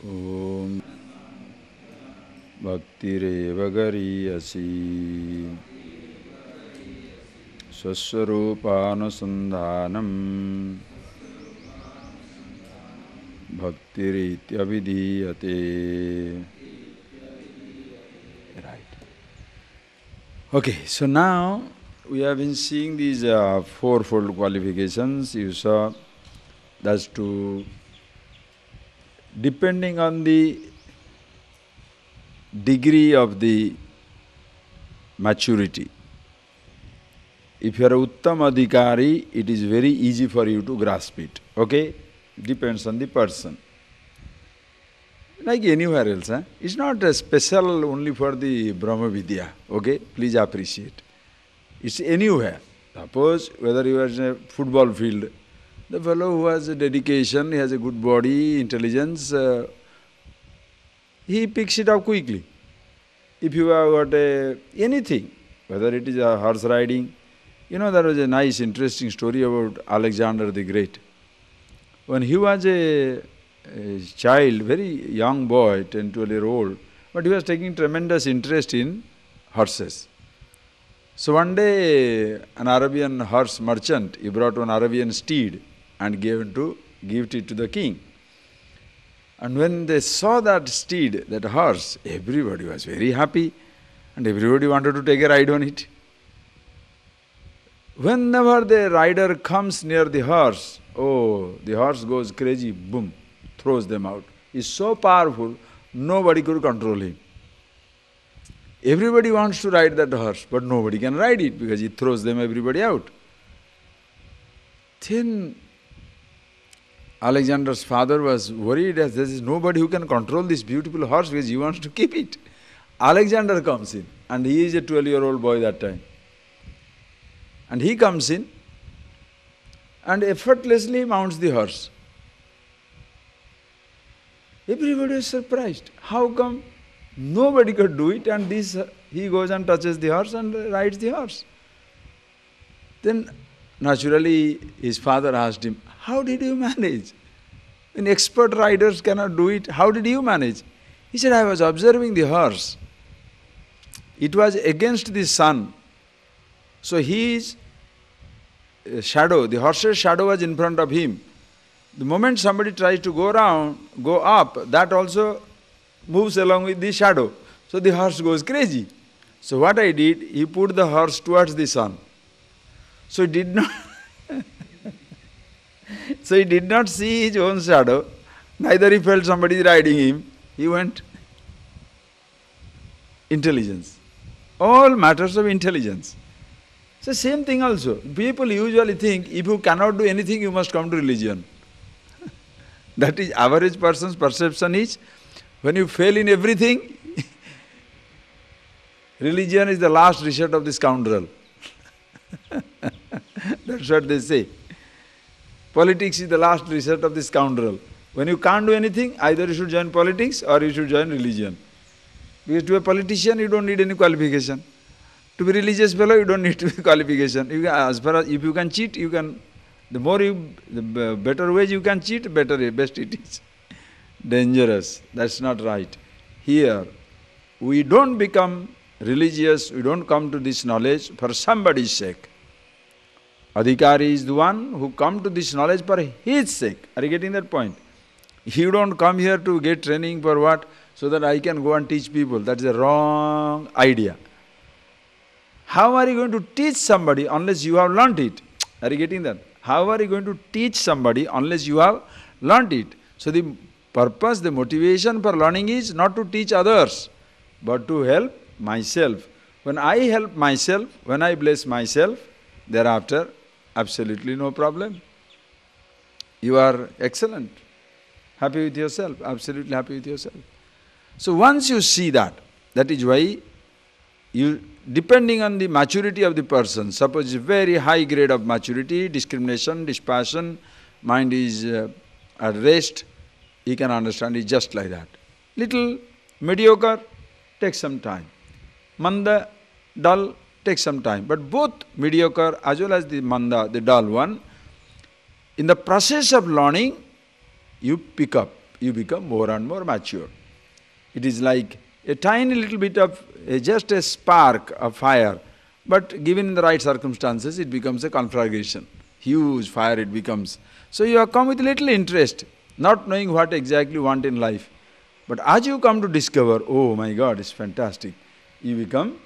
Om Bhaktireva Gariyasi Swaswarupānusandhānam Bhaktiritya vidhiyate. Right. Okay, so now we have been seeing these fourfold qualifications. You saw that's to, depending on the degree of the maturity. If you are a Uttam Adhikari, it is very easy for you to grasp it. Okay? Depends on the person. Like anywhere else, it's not a special only for the Brahma Vidya. Okay? Please appreciate. It's anywhere. Suppose whether you are in a football field, the fellow who has a dedication, he has a good body, intelligence, he picks it up quickly. If you have got anything, whether it is a horse riding, there was a nice, interesting story about Alexander the Great. When he was a child, very young boy, 10, 12 years old, but he was taking tremendous interest in horses. So one day, an Arabian horse merchant, he brought one Arabian steed and gave it to the king. And when they saw that steed, that horse, everybody was very happy and everybody wanted to take a ride on it. Whenever the rider comes near the horse, the horse goes crazy, boom, throws them out. He's so powerful, nobody could control him. Everybody wants to ride that horse, but nobody can ride it because he throws them everybody out. Then Alexander's father was worried as there is nobody who can control this beautiful horse because he wants to keep it. Alexander comes in, and he is a 12-year-old boy that time. And he comes in and effortlessly mounts the horse. Everybody is surprised. How come nobody could do it and he goes and touches the horse and rides the horse? Then naturally his father asked him, how did you manage? When expert riders cannot do it, how did you manage? He said, I was observing the horse. It was against the sun. So his shadow, the horse's shadow was in front of him. The moment somebody tries to go up, that also moves along with the shadow. So the horse goes crazy. So what I did, he put the horse towards the sun. So he did not see his own shadow, neither he felt somebody riding him. He went. Intelligence. All matters of intelligence. So same thing also. People usually think, if you cannot do anything, you must come to religion. That is, average person's perception is, when you fail in everything, religion is the last resort of the scoundrel. That's what they say. Politics is the last resort of the scoundrel. When you can't do anything, either you should join politics or you should join religion. Because to a politician, you don't need any qualification. To be religious fellow, you don't need to be qualification. As far as if you can cheat, you can. The better ways you can cheat, best it is. Dangerous. That's not right. Here, we don't become religious, we don't come to this knowledge for somebody's sake. Adhikari is the one who come to this knowledge for his sake. Are you getting that point? You don't come here to get training for what? So that I can go and teach people. That's a wrong idea. How are you going to teach somebody unless you have learnt it? Are you getting that? How are you going to teach somebody unless you have learnt it? So the purpose, the motivation for learning is not to teach others, but to help myself. When I help myself, when I bless myself, thereafter, absolutely no problem. You are excellent. Happy with yourself, absolutely happy with yourself. So once you see that is why you, depending on the maturity of the person, suppose a very high grade of maturity, discrimination, dispassion, mind is at rest, he can understand it just like that. Little mediocre, takes some time. Manda, dull, takes some time. But both mediocre as well as the manda, the dull one, in the process of learning, you pick up. you become more and more mature. It is like a tiny little bit of, just a spark of fire, but given in the right circumstances, it becomes a conflagration. Huge fire it becomes. So you have come with little interest, not knowing what exactly you want in life. But as you come to discover, oh my God, it's fantastic, you become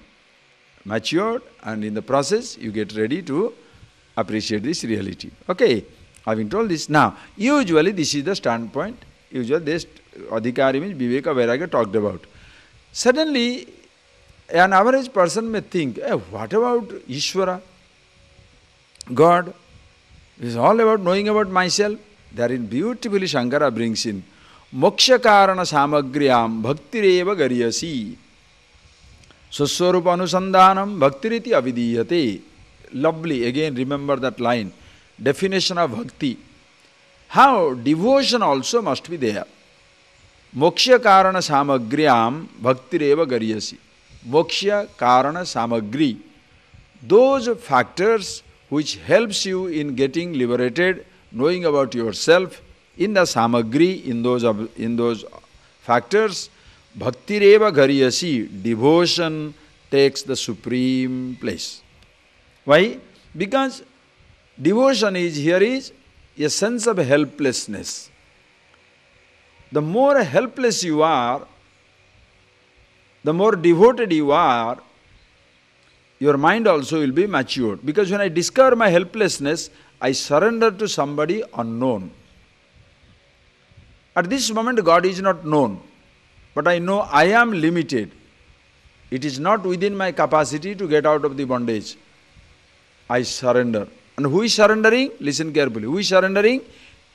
matured, and in the process you get ready to appreciate this reality. Okay, having told this, now usually this is the standpoint, usually this adhikari means viveka vairagya talked about. Suddenly an average person may think, what about Ishvara, God? It is all about knowing about myself. Therein beautifully Shankara brings in moksha karana samagryam bhaktireva garyasi swaswarupa anusandhanam bhaktiriti avidiyate. Lovely, again remember that line, definition of bhakti. How devotion also must be there. Moksha karana samagryam bhaktireva garyasi. Moksha karana samagri. Those factors which helps you in getting liberated, knowing about yourself, in the samagri, in those factors, bhaktireva garyasi, devotion takes the supreme place. Why? Because devotion is a sense of helplessness. The more helpless you are, the more devoted you are, your mind also will be matured. Because when I discover my helplessness, I surrender to somebody unknown. At this moment, God is not known, but I know I am limited. It is not within my capacity to get out of the bondage. I surrender. And who is surrendering? Listen carefully. Who is surrendering?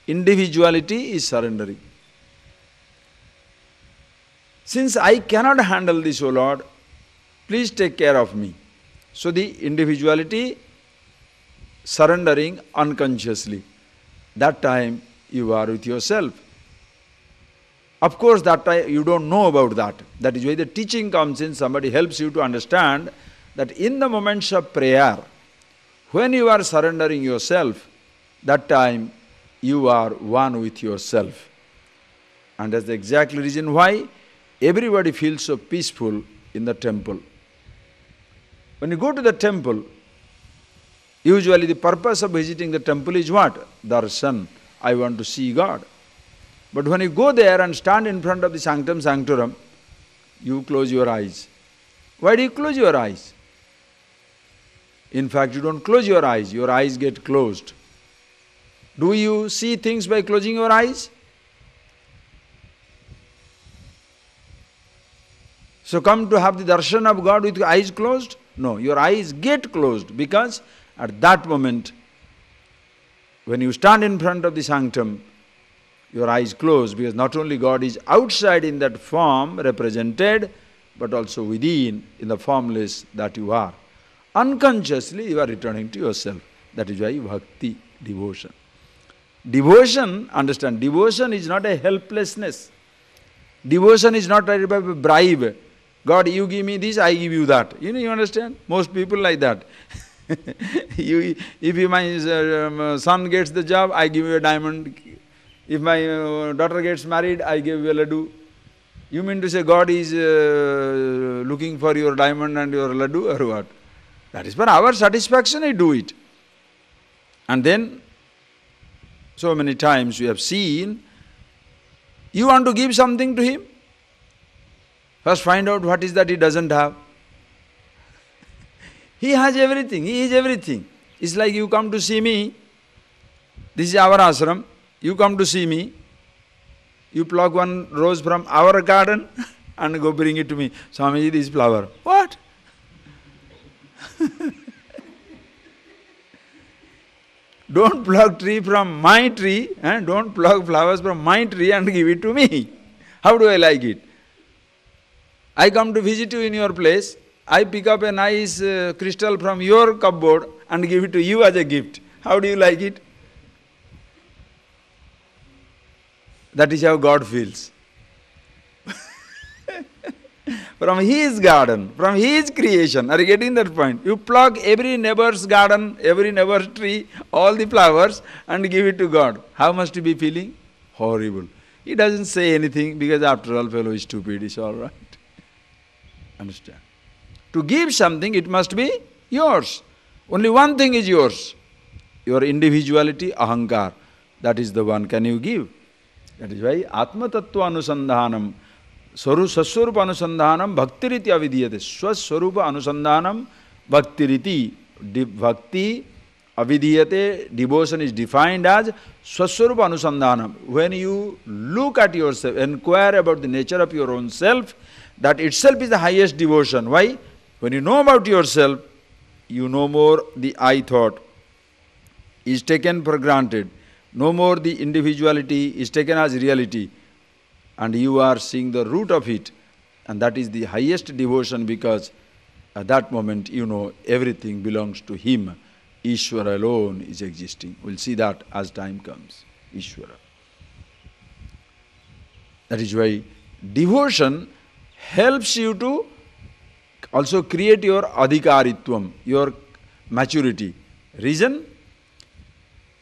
Individuality is surrendering. Since I cannot handle this, O Lord, please take care of me. So the individuality surrendering unconsciously. That time you are with yourself. Of course, that time you don't know about that. That is why the teaching comes in, somebody helps you to understand that in the moments of prayer, when you are surrendering yourself, that time you are one with yourself. And that's the exact reason why everybody feels so peaceful in the temple. When you go to the temple, usually the purpose of visiting the temple is what? Darshan. I want to see God. But when you go there and stand in front of the sanctum sanctorum, you close your eyes. Why do you close your eyes? In fact, you don't close your eyes get closed. Do you see things by closing your eyes? So come to have the darshan of God with your eyes closed? No, your eyes get closed because at that moment, when you stand in front of the sanctum, your eyes close because not only God is outside in that form represented, but also within in the formless that you are. Unconsciously you are returning to yourself. That is why bhakti, devotion. Devotion, understand, devotion is not a helplessness. Devotion is not a bribe. God, you give me this, I give you that. You understand? Most people like that. If my son gets the job, I give you a diamond. If my daughter gets married, I give you a laddu. You mean to say God is looking for your diamond and your laddu or what? That is for our satisfaction I do it. And then, so many times we have seen, you want to give something to him, first find out what is that he doesn't have. He has everything, he is everything. It's like you come to see me, this is our ashram, you come to see me, you pluck one rose from our garden and go bring it to me. Swamiji, this flower. What? Don't pluck tree from my tree, and don't pluck flowers from my tree and give it to me. How do I like it? I come to visit you in your place, I pick up a nice crystal from your cupboard and give it to you as a gift. How do you like it? That is how God feels. From His garden, from His creation. Are you getting that point? You pluck every neighbor's garden, every neighbor's tree, all the flowers and give it to God. How must you be feeling? Horrible. He doesn't say anything because after all, fellow is stupid, it's all right. Understand? To give something, it must be yours. Only one thing is yours. Your individuality, ahankar. That is the one can you give. That is why Atma Tattva Anusandhanam, Saswarupa Anusandhanam, Bhaktiriti Avidiyate. Swaswarupa Anusandhanam, Bhaktiriti. Bhakti, Avidiyate, devotion is defined as Swaswarupa Anusandhanam. When you look at yourself, inquire about the nature of your own self, that itself is the highest devotion. Why? When you know about yourself, you no more the I thought is taken for granted. No more the individuality is taken as reality. And you are seeing the root of it. And that is the highest devotion, because at that moment you know everything belongs to Him. Ishvara alone is existing. We'll see that as time comes. Ishvara. That is why devotion helps you to also create your adhikaritvam, your maturity. Reason?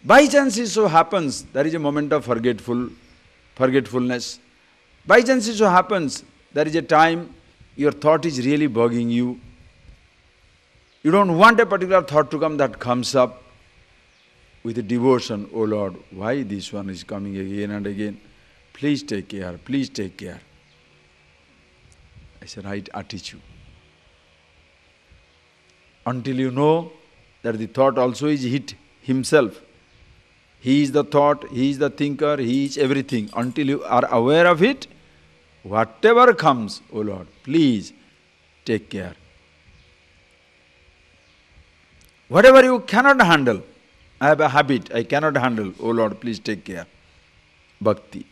By chance it so happens, there is a moment of forgetfulness. By chance it so happens, there is a time your thought is really bugging you. You don't want a particular thought to come, that comes up with a devotion. Oh Lord, why this one is coming again and again? Please take care, please take care. I say, right attitude. Until you know that the thought also is hit himself. He is the thought, he is the thinker, he is everything. Until you are aware of it, whatever comes, oh Lord, please take care. Whatever you cannot handle, I have a habit, I cannot handle, oh Lord, please take care. Bhakti.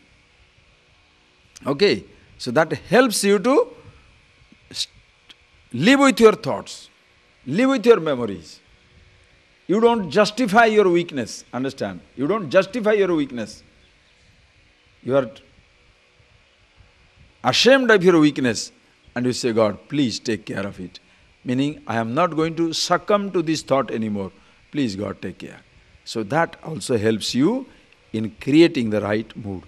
Okay, so that helps you to live with your thoughts, live with your memories. You don't justify your weakness, understand? You don't justify your weakness. You are ashamed of your weakness and you say, God, please take care of it. Meaning, I am not going to succumb to this thought anymore. Please, God, take care. So that also helps you in creating the right mood.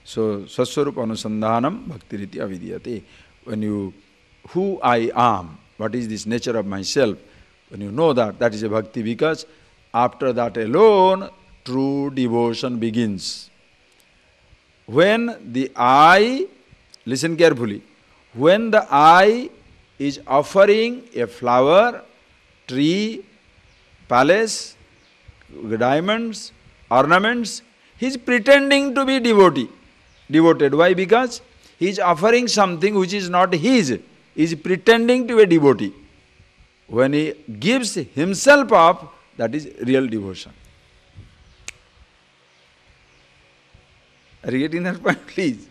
So, Saswarupa Anusandhanam Bhaktiriti Avidiyate. When you, who I am, what is this nature of myself, when you know that, that is a bhakti, because after that alone, true devotion begins. When the I, listen carefully, when the I is offering a flower, tree, palace, diamonds, ornaments, he is pretending to be devoted. Why? Because he is offering something which is not his. He is pretending to be a devotee. When he gives himself up, that is real devotion. Are you getting that point, please?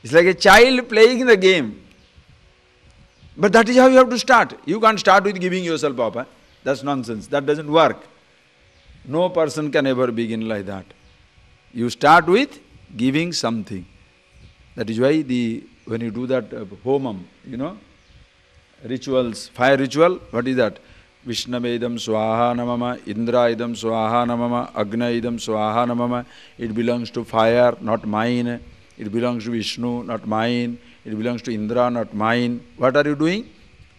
It's like a child playing the game. But that is how you have to start. You can't start with giving yourself up. That's nonsense. That doesn't work. No person can ever begin like that. You start with giving something. That is why when you do that homam, rituals, fire ritual, what is that? Vishnamedam swaha namama, Indraidam swaha namama, Agnaidam swaha namama. It belongs to fire, not mine. It belongs to Vishnu, not mine. It belongs to Indra, not mine. What are you doing?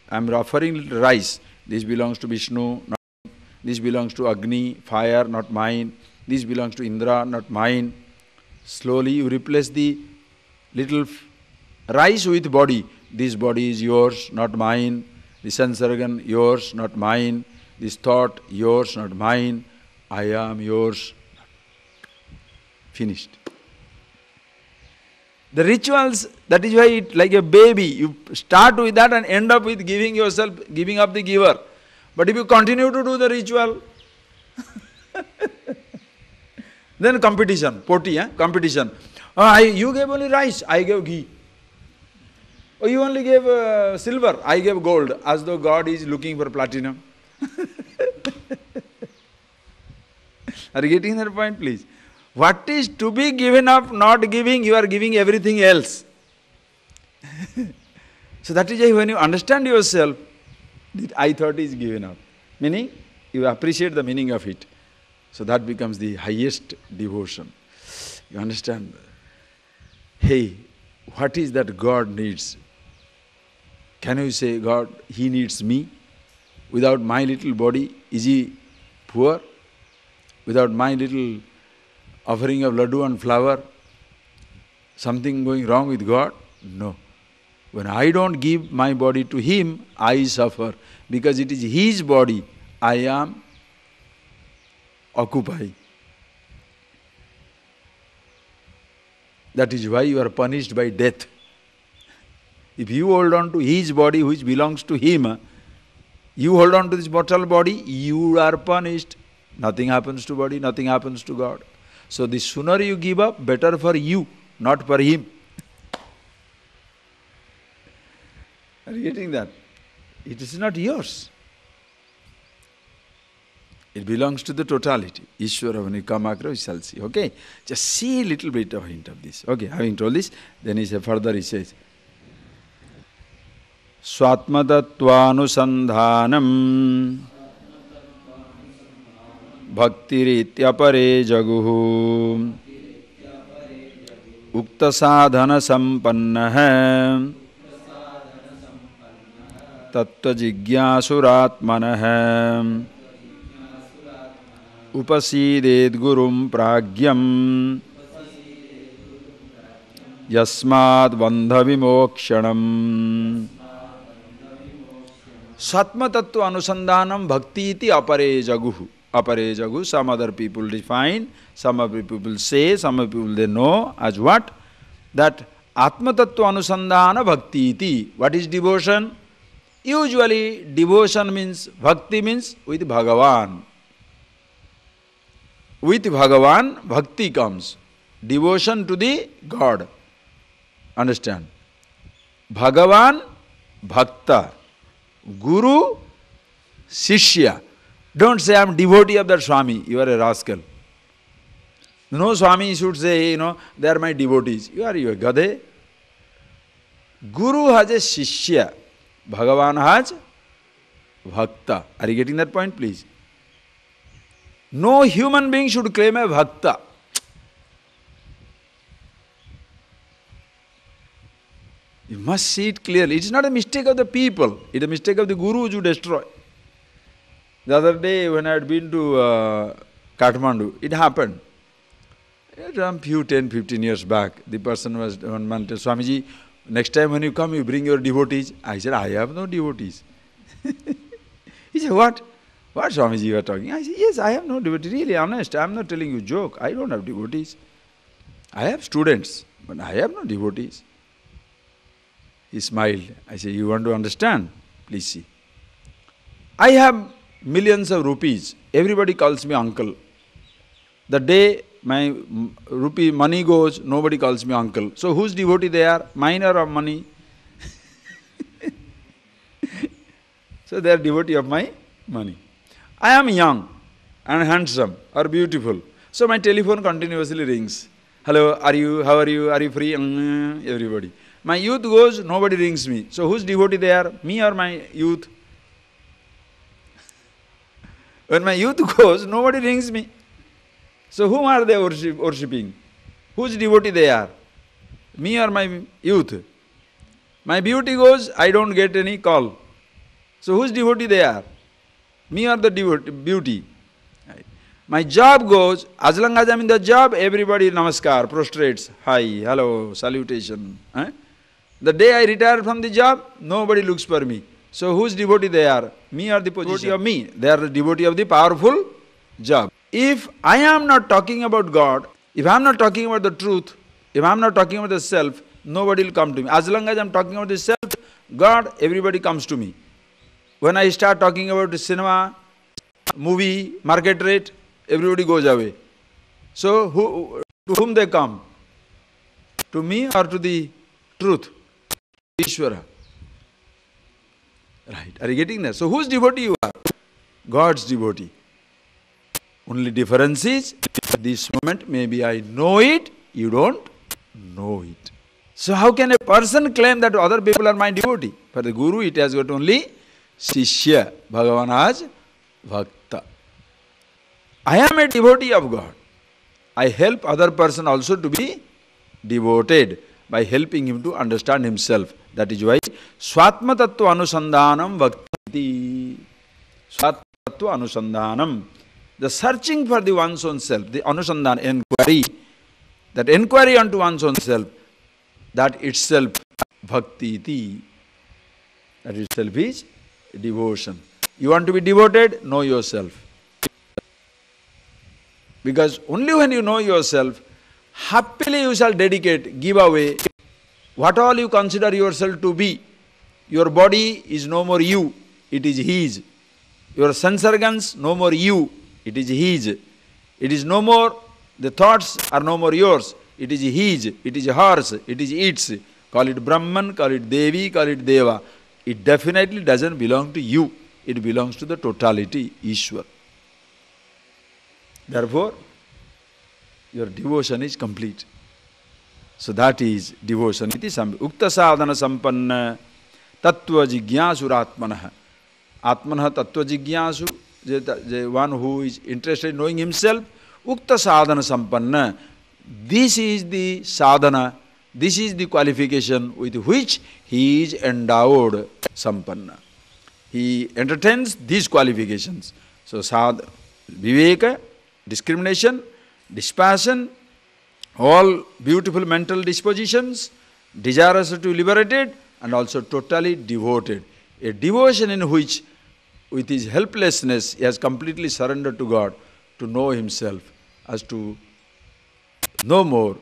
I am offering rice. This belongs to Vishnu, not mine. This belongs to Agni, fire, not mine. This belongs to Indra, not mine. Slowly you replace the little rice with body. This body is yours, not mine. This sense organ, yours, not mine. This thought, yours, not mine. I am yours. Finished. The rituals, that is why it like a baby. You start with that and end up with giving yourself, giving up the giver. But if you continue to do the ritual, then competition, competition. You gave only rice, I gave ghee. Oh, you only gave silver, I gave gold, as though God is looking for platinum. Are you getting that point, please? What is to be given up, not giving, you are giving everything else. So that is why when you understand yourself, the I thought is given up. Meaning, you appreciate the meaning of it. So that becomes the highest devotion. You understand? Hey, what is that God needs? Can you say, God, He needs me? Without my little body, is He poor? Without my little offering of laddu and flower, something going wrong with God? No. When I don't give my body to Him, I suffer. Because it is His body I am occupying. That is why you are punished by death. If you hold on to His body which belongs to Him, you hold on to this mortal body, you are punished. Nothing happens to body, nothing happens to God. So the sooner you give up, better for you, not for Him. Are you getting that? It is not yours. It belongs to the totality. Ishvara, when you come across, you shall see. Okay? Just see a little bit of hint of this. Okay, having told this, then further he says, Swatmatattvanusandhanam bhaktirityapare jaguhu ukta sadhana sampannah tattva jigyasuratmanah upasidet gurum pragyam yasmad bandha vimokshanam. Satma tattva anusandhanam bhakti iti apare jaguhu. Apare jagu, some other people define, some other people say, some other people they know as what? That Atma tattva anusandhana bhakti iti. What is devotion? Usually devotion means, bhakti means with Bhagavan. With Bhagavan, bhakti comes. Devotion to the God. Understand? Bhagavan, bhakta. Guru, Shishya. Don't say, I am devotee of that Swami. You are a rascal. No Swami should say, they are my devotees. You are a gadhe. Guru has a Shishya. Bhagavan has bhakta. Are you getting that point, please? No human being should claim a bhakta. You must see it clearly. It is not a mistake of the people. It is a mistake of the gurus who destroy. The other day when I had been to Kathmandu, it happened. A few 10-15 years back, the person was one man told, Swamiji, next time when you come, you bring your devotees. I said, I have no devotees. He said, what? What Swamiji you are talking? I said, yes, I have no devotees. Really honest, I am not telling you joke. I don't have devotees. I have students, but I have no devotees. He smiled. I said, you want to understand? Please see. I have millions of rupees. Everybody calls me uncle. The day my rupee money goes, nobody calls me uncle. So whose devotee they are? Mine or of money? So they are devotee of my money. I am young and handsome or beautiful. So my telephone continuously rings. Hello, are you? How are you? Are you free? Everybody. My youth goes, nobody rings me. So whose devotee they are? Me or my youth? When my youth goes, nobody rings me. So whom are they worshipping? Whose devotee they are? Me or my youth? My beauty goes, I don't get any call. So whose devotee they are? Me or the beauty? My job goes, as long as I am in the job, everybody namaskar, prostrates, hi, hello, salutation. The day I retire from the job, nobody looks for me. So whose devotee they are? Me or the devotee of me? They are the devotee of the powerful job. If I am not talking about God, if I am not talking about the truth, if I am not talking about the self, nobody will come to me. As long as I am talking about the self, God, everybody comes to me. When I start talking about the cinema, movie, market rate, everybody goes away. So to whom they come? To me or to the truth? Ishvara. Right. Are you getting that? So whose devotee you are? God's devotee. Only difference is, at this moment, maybe I know it, you don't know it. So how can a person claim that other people are my devotee? For the Guru, it has got only Shishya. Bhagavan has Bhakta. I am a devotee of God. I help other person also to be devoted by helping him to understand himself. That is why Swatma Tattva Anusandhanam Bhakti. Swatma Tattva Anusandhanam. The searching for the one's own self, the Anusandhan, inquiry, that inquiry unto one's own self, that itself Bhakti iti. That itself is devotion. You want to be devoted? Know yourself. Because only when you know yourself, happily you shall dedicate, give away what all you consider yourself to be. Your body is no more you, it is his. Your sense organs, no more you, it is his. It is no more, the thoughts are no more yours, it is his, it is hers, it is its. Call it Brahman, call it Devi, call it Deva. It definitely doesn't belong to you, it belongs to the totality, Ishwar. Therefore, your devotion is complete. So that is devotion. Iti ukta sadhana sampanna tattva jignyasuratmanah. Atmanah tattva jignyasu, the one who is interested in knowing himself, ukta sadhana sampanna. This is the sadhana, this is the qualification with which he is endowed, sampanna. He entertains these qualifications. So viveka, discrimination, dispassion, all beautiful mental dispositions, desirous to be liberated, and also totally devoted. A devotion in which, with his helplessness, he has completely surrendered to God to know himself, as to no more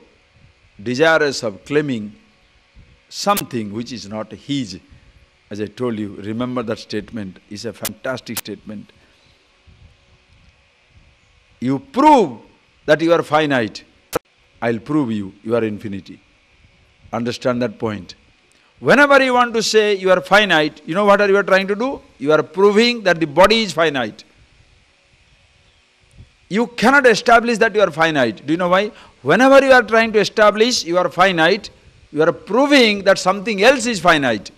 desirous of claiming something which is not his. As I told you, remember that statement is a fantastic statement. You prove that you are finite, I'll prove you are infinity. Understand that point. Whenever you want to say you are finite, you know what you are trying to do? You are proving that the body is finite. You cannot establish that you are finite. Do you know why? Whenever you are trying to establish you are finite, you are proving that something else is finite.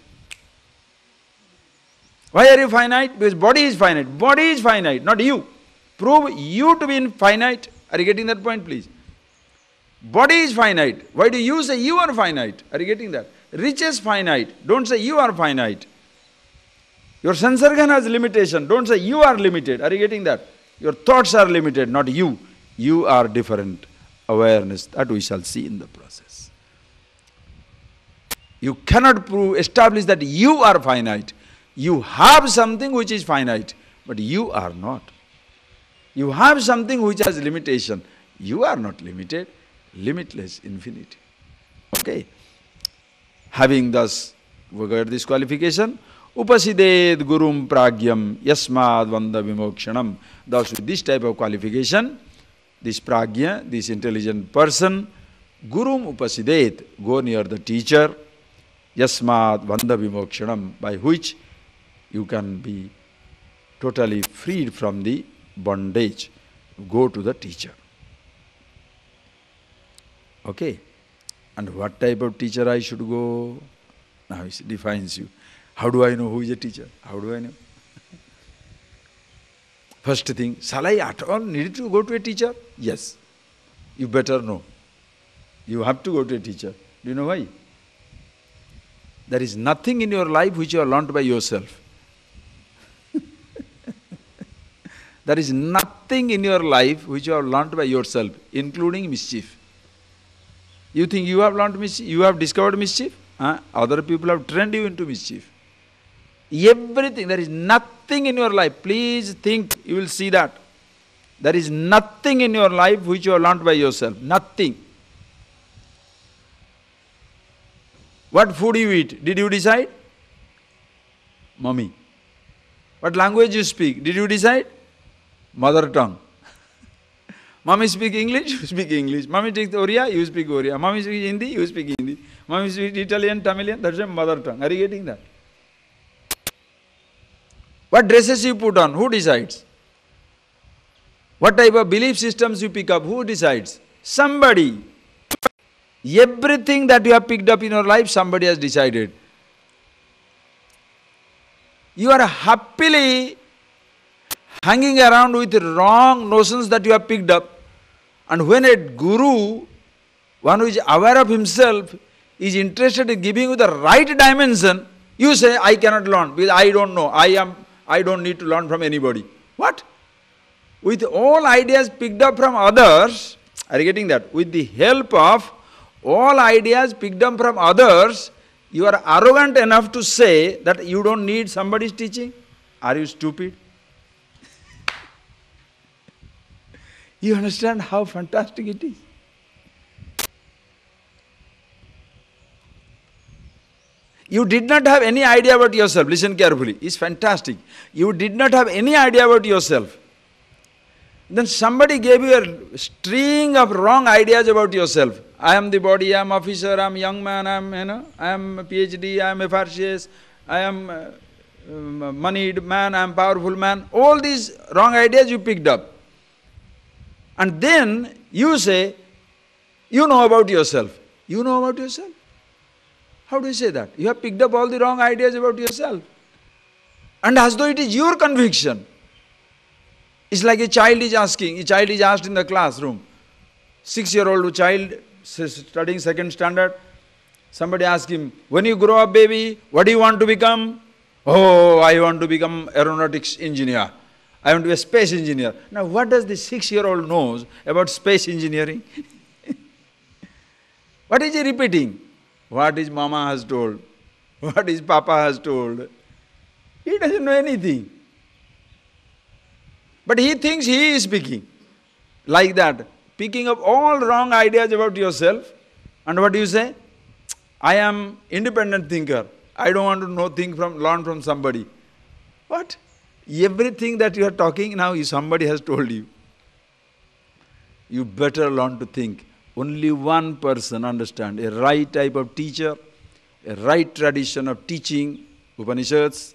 Why are you finite? Because body is finite. Body is finite, not you. Prove you to be infinite. Are you getting that point, please? Body is finite. Why do you say you are finite? Are you getting that? Riches finite. Don't say you are finite. Your sense organ has limitation. Don't say you are limited. Are you getting that? Your thoughts are limited, not you. You are different. Awareness, that we shall see in the process. You cannot establish that you are finite. You have something which is finite, but you are not. You have something which has limitation. You are not limited, limitless, infinity. Okay. Having thus got this qualification, Upasided Gurum Pragyam Yasmad Vanda Vimokshanam. Thus with this type of qualification, this Pragya, this intelligent person, Gurum Upasided, go near the teacher, Yasmad Vanda Vimokshanam, by which you can be totally freed from the bondage. Go to the teacher. Okay. And what type of teacher I should go? Now it defines you. How do I know who is a teacher? How do I know? First thing, shall I at all need to go to a teacher? Yes. You better know. You have to go to a teacher. Do you know why? There is nothing in your life which you have learnt by yourself. There is nothing in your life which you have learnt by yourself, including mischief. You think you have learnt mischief? You have discovered mischief? Other people have trained you into mischief. Everything, there is nothing in your life. Please think, you will see that. There is nothing in your life which you have learnt by yourself. Nothing. What food you eat? Did you decide? Mommy. What language you speak? Did you decide? Mother tongue. Mommy speak English, you speak English. Mommy speaks Oriya, you speak Oriya. Mommy speaks Hindi, you speak Hindi. Mommy speaks Italian, Tamilian, that's a mother tongue. Are you getting that? What dresses you put on? Who decides? What type of belief systems you pick up? Who decides? Somebody. Everything that you have picked up in your life, somebody has decided. You are happily hanging around with wrong notions that you have picked up, And when a guru, one who is aware of himself, is interested in giving you the right dimension, you say, I cannot learn because I don't know. I don't need to learn from anybody. What? With all ideas picked up from others, are you getting that? With the help of all ideas picked up from others, you are arrogant enough to say that you don't need somebody's teaching? Are you stupid? You understand how fantastic it is? You did not have any idea about yourself. Listen carefully. It's fantastic. You did not have any idea about yourself. Then somebody gave you a string of wrong ideas about yourself. I am the body, I am officer, I am young man, I am a PhD, I am a FRCS, I am a moneyed man, I am powerful man. All these wrong ideas you picked up. And then you say, you know about yourself. You know about yourself? How do you say that? You have picked up all the wrong ideas about yourself. And as though it is your conviction. It's like a child is asked in the classroom. 6-year-old child studying second standard. Somebody asked him, when you grow up, baby, what do you want to become? Oh, I want to become aeronautics engineer. I want to be a space engineer. Now what does the 6-year-old knows about space engineering? What is he repeating? What his mama has told, what his papa has told. He doesn't know anything. But he thinks he is speaking. Like that. Picking up all wrong ideas about yourself. And what do you say? I am independent thinker. I don't want to learn from somebody. What? Everything that you are talking now, somebody has told you. You better learn to think. Only one person understands, a right type of teacher, a right tradition of teaching, Upanishads,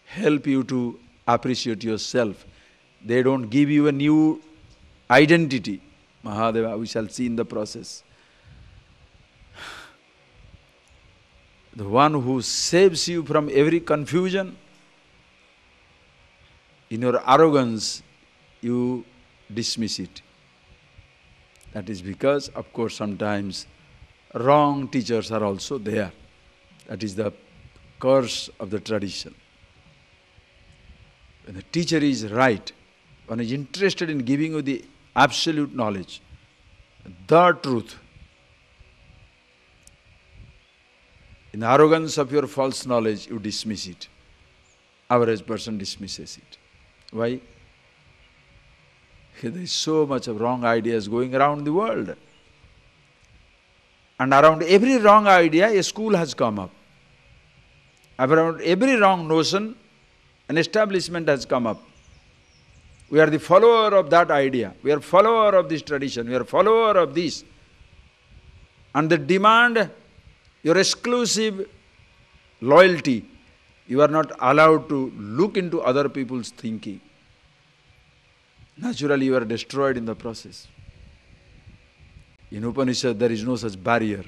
help you to appreciate yourself. They don't give you a new identity. Mahadeva, we shall see in the process. The one who saves you from every confusion, in your arrogance, you dismiss it. That is because, of course, sometimes wrong teachers are also there. That is the curse of the tradition. When the teacher is right, one is interested in giving you the absolute knowledge, the truth. In the arrogance of your false knowledge, you dismiss it. Average person dismisses it. Why? There is so much of wrong ideas going around the world. And around every wrong idea, a school has come up. Around every wrong notion, an establishment has come up. We are the follower of that idea. We are follower of this tradition. We are follower of this. And they demand your exclusive loyalty. You are not allowed to look into other people's thinking. Naturally, you are destroyed in the process. In Upanishad, there is no such barrier.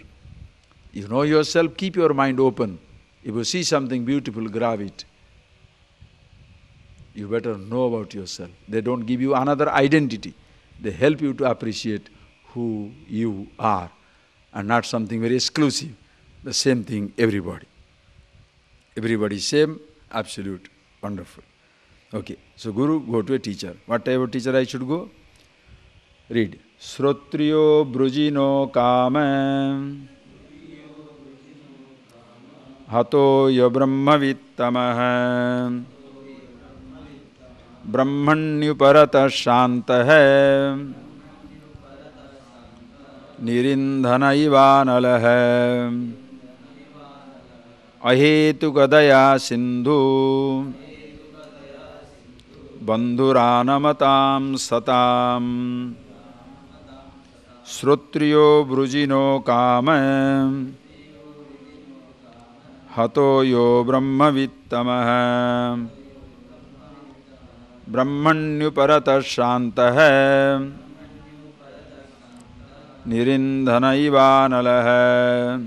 You know yourself, keep your mind open. If you see something beautiful, grab it. You better know about yourself. They don't give you another identity. They help you to appreciate who you are and not something very exclusive. The same thing, everybody. Everybody same, absolute, wonderful. Okay, so Guru, go to a teacher. What type of teacher I should go? Read. Srotriyo brujino kama hato ya brahmavittamah brahmanyuparata shantah nirindhana ivanalaha ahetu gadaya sindhu bandhuranamatam satam srotriyo brujino kama hato yo brahmavittamah brahmanyuparata shantah nirindhana ivanalaha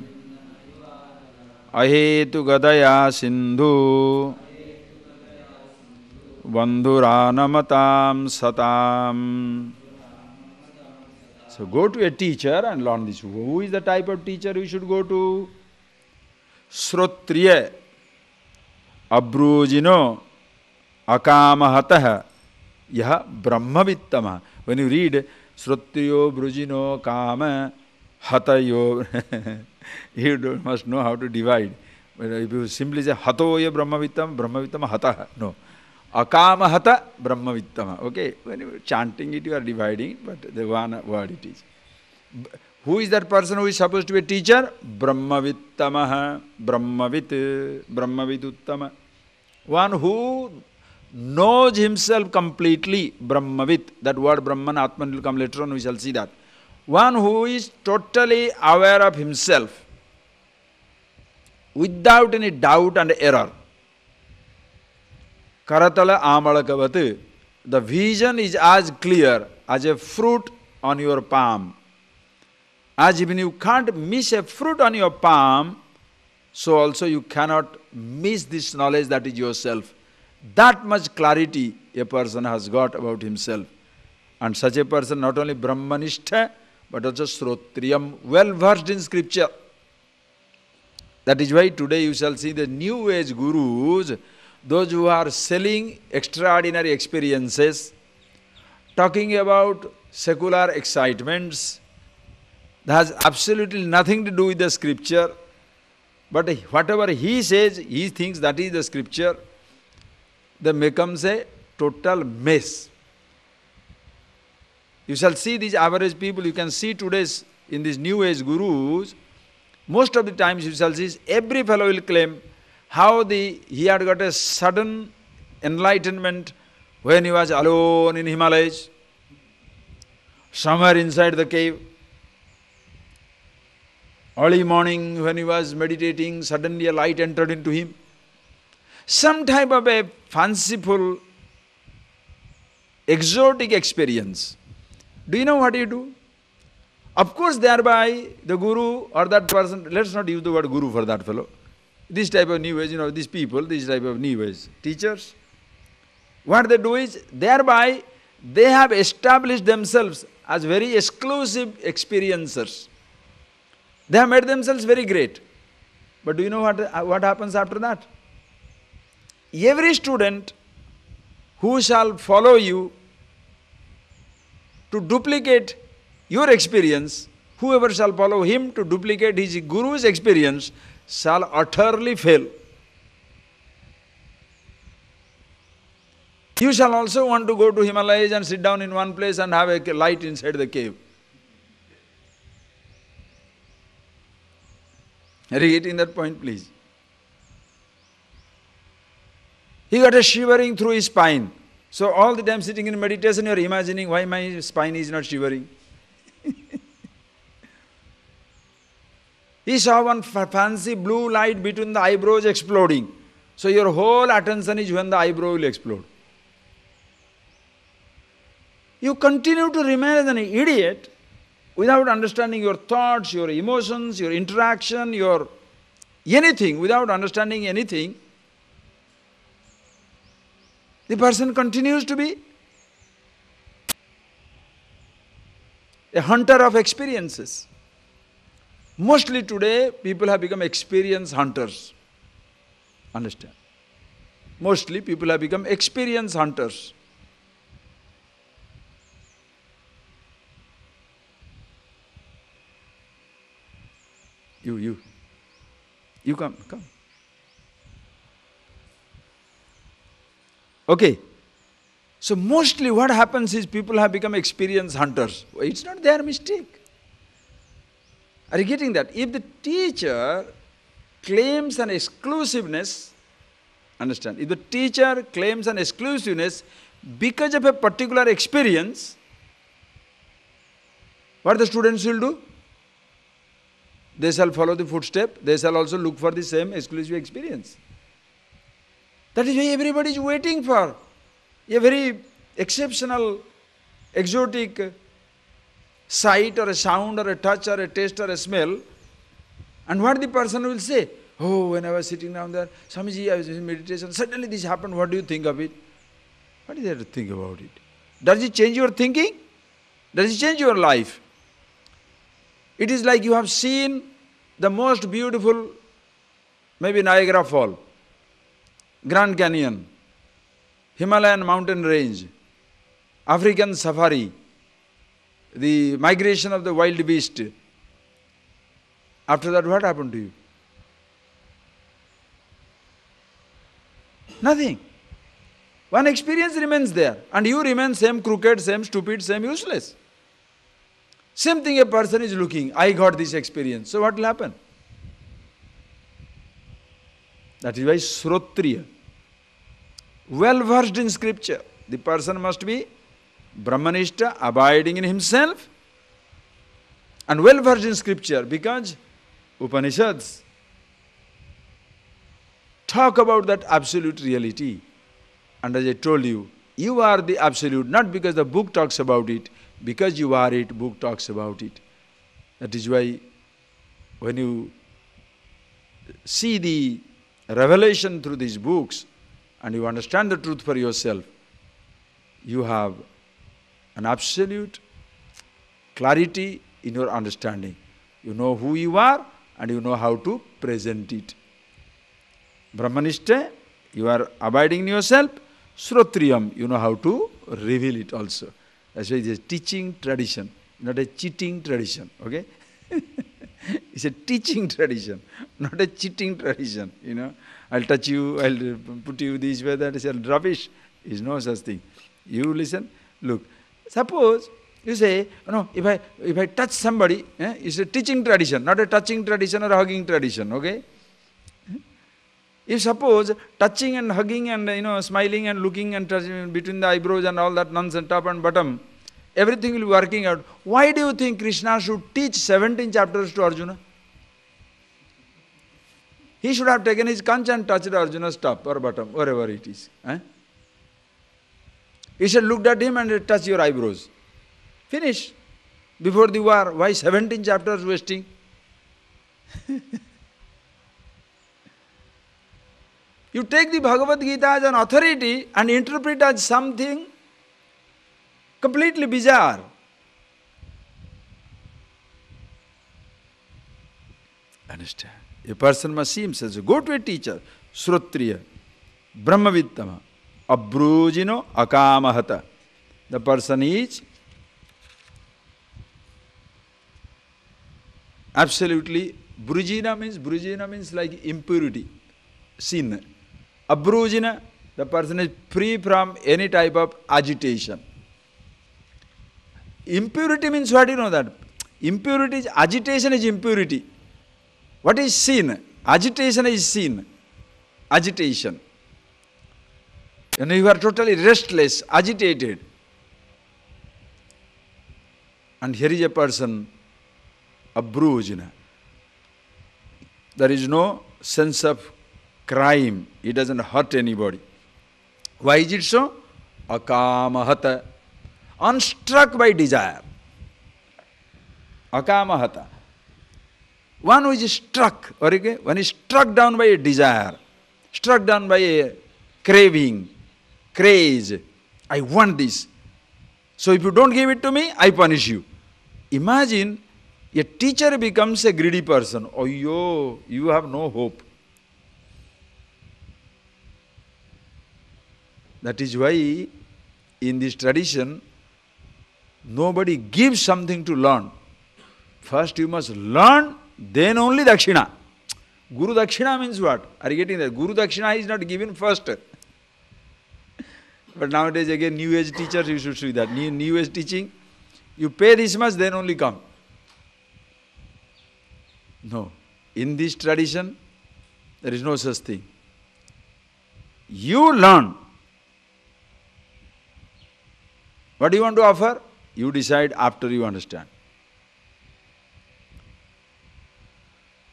ahetu gadaya sindhu bandhuranamatam satam So go to a teacher and learn this. Who is the type of teacher you should go to? Shrotriya, Abrujino, Akamahataha, Yaha Brahmavittama. When you read Shrotriyo, Brujino, Kama, Hatayo, you must know how to divide. If you simply say Hatoya Brahmavittam, Brahmavittam Hataha. No. Akama Hata Brahmavittama. Okay? When you are chanting it, you are dividing, but the one word it is. Who is that person who is supposed to be a teacher? Brahmavittamaha, Brahmavituttama. One who knows himself completely, Brahmavit. That word Brahman, Atman will come later on, we shall see that. One who is totally aware of himself, without any doubt and error. Karatala amalakavatu. The vision is as clear as a fruit on your palm. As even you can't miss a fruit on your palm, so also you cannot miss this knowledge that is yourself. That much clarity a person has got about himself. And such a person not only Brahmanishtha, but also Shrotriyam, well versed in scripture. That is why today you shall see the new age gurus, those who are selling extraordinary experiences, talking about secular excitements, that has absolutely nothing to do with the scripture, but whatever he says, he thinks that is the scripture, that becomes a total mess. You shall see these average people, you can see today's, in these new age gurus, most of the times you shall see, every fellow will claim how he had got a sudden enlightenment when he was alone in Himalayas, somewhere inside the cave. Early morning when he was meditating, suddenly a light entered into him. Some type of a fanciful, exotic experience. Do you know what you do? Of course, thereby the guru or that person, let's not use the word guru for that fellow. This type of new age, these people, this type of new age teachers, what they do is, thereby they have established themselves as very exclusive experiencers. They have made themselves very great. But do you know what happens after that? Every student who shall follow you to duplicate your experience, whoever shall follow him to duplicate his guru's experience, shall utterly fail. You shall also want to go to Himalayas and sit down in one place and have a light inside the cave. Are you getting that point, please? He got a shivering through his spine. So all the time sitting in meditation, you are imagining why my spine is not shivering. He saw one fancy blue light between the eyebrows exploding. So your whole attention is when the eyebrow will explode. You continue to remain as an idiot without understanding your thoughts, your emotions, your interaction, your anything, without understanding anything. The person continues to be a hunter of experiences. Mostly today, people have become experience hunters. Understand? Mostly people have become experience hunters. You come. Okay. So mostly what happens is people have become experience hunters. It's not their mistake. Are you getting that? If the teacher claims an exclusiveness, understand, if the teacher claims an exclusiveness because of a particular experience, what the students will do? They shall follow the footstep, they shall also look for the same exclusive experience. That is why everybody is waiting for a very exceptional, exotic sight or a sound or a touch or a taste or a smell. And what the person will say? Oh, when I was sitting down there, Swamiji, I was in meditation, suddenly this happened, what do you think of it? What is there to think about it? Does it change your thinking? Does it change your life? It is like you have seen the most beautiful, maybe Niagara Fall, Grand Canyon, Himalayan mountain range, African safari, the migration of the wild beast. After that, what happened to you? Nothing. One experience remains there, and you remain same crooked, same stupid, same useless. Same thing a person is looking, I got this experience, so what will happen? That is why Srotriya, well versed in scripture, the person must be Brahmanishta, abiding in himself, and well versed in scripture, because Upanishads talk about that absolute reality. And as I told you, you are the absolute, not because the book talks about it, because you are it, book talks about it. That is why when you see the revelation through these books and you understand the truth for yourself, you have an absolute clarity in your understanding. You know who you are and you know how to present it. Brahmanishta, you are abiding in yourself. Srotriyam, you know how to reveal it also. That's why it is a teaching tradition, not a cheating tradition, okay? It's a teaching tradition, not a cheating tradition, you know. I'll touch you, I'll put you this way, that is rubbish. There is no such thing. You listen, look. Suppose you say, no, if I touch somebody, it's a teaching tradition, not a touching tradition or a hugging tradition, okay? If suppose touching and hugging and smiling and looking and touching between the eyebrows and all that nonsense, top and bottom, everything will be working out. Why do you think Krishna should teach 17 chapters to Arjuna? He should have taken his conch and touched Arjuna's top or bottom, wherever it is. He should have looked at him and touched your eyebrows. Finish. Before the war, why 17 chapters wasting? You take the Bhagavad Gita as an authority and interpret as something completely bizarre. Understand? A person must see himself. Go to a teacher. Srotriya, Brahmavittama, Abrujino Akamahata. The person is absolutely, Brujina means like impurity, sin. Abrujina, the person is free from any type of agitation. Impurity means what? You know that? Impurity is, agitation is impurity. What is sin? Agitation is sin. Agitation. You are totally restless, agitated. And here is a person, Abrujina. There is no sense of crime. He doesn't hurt anybody. Why is it so? Akamahata. Unstruck by desire. Akamahata. One who is struck, okay? One is struck down by a desire, struck down by a craving, craze. I want this. So if you don't give it to me, I punish you. Imagine a teacher becomes a greedy person. Oh, you have no hope. That is why in this tradition, nobody gives something to learn. First you must learn, then only Dakshina. Guru Dakshina means what? Are you getting that? Guru Dakshina is not given first. But nowadays again, New Age teachers, you should see that. New Age teaching, you pay this much, then only come. No. In this tradition, there is no such thing. You learn. What do you want to offer? You decide after you understand.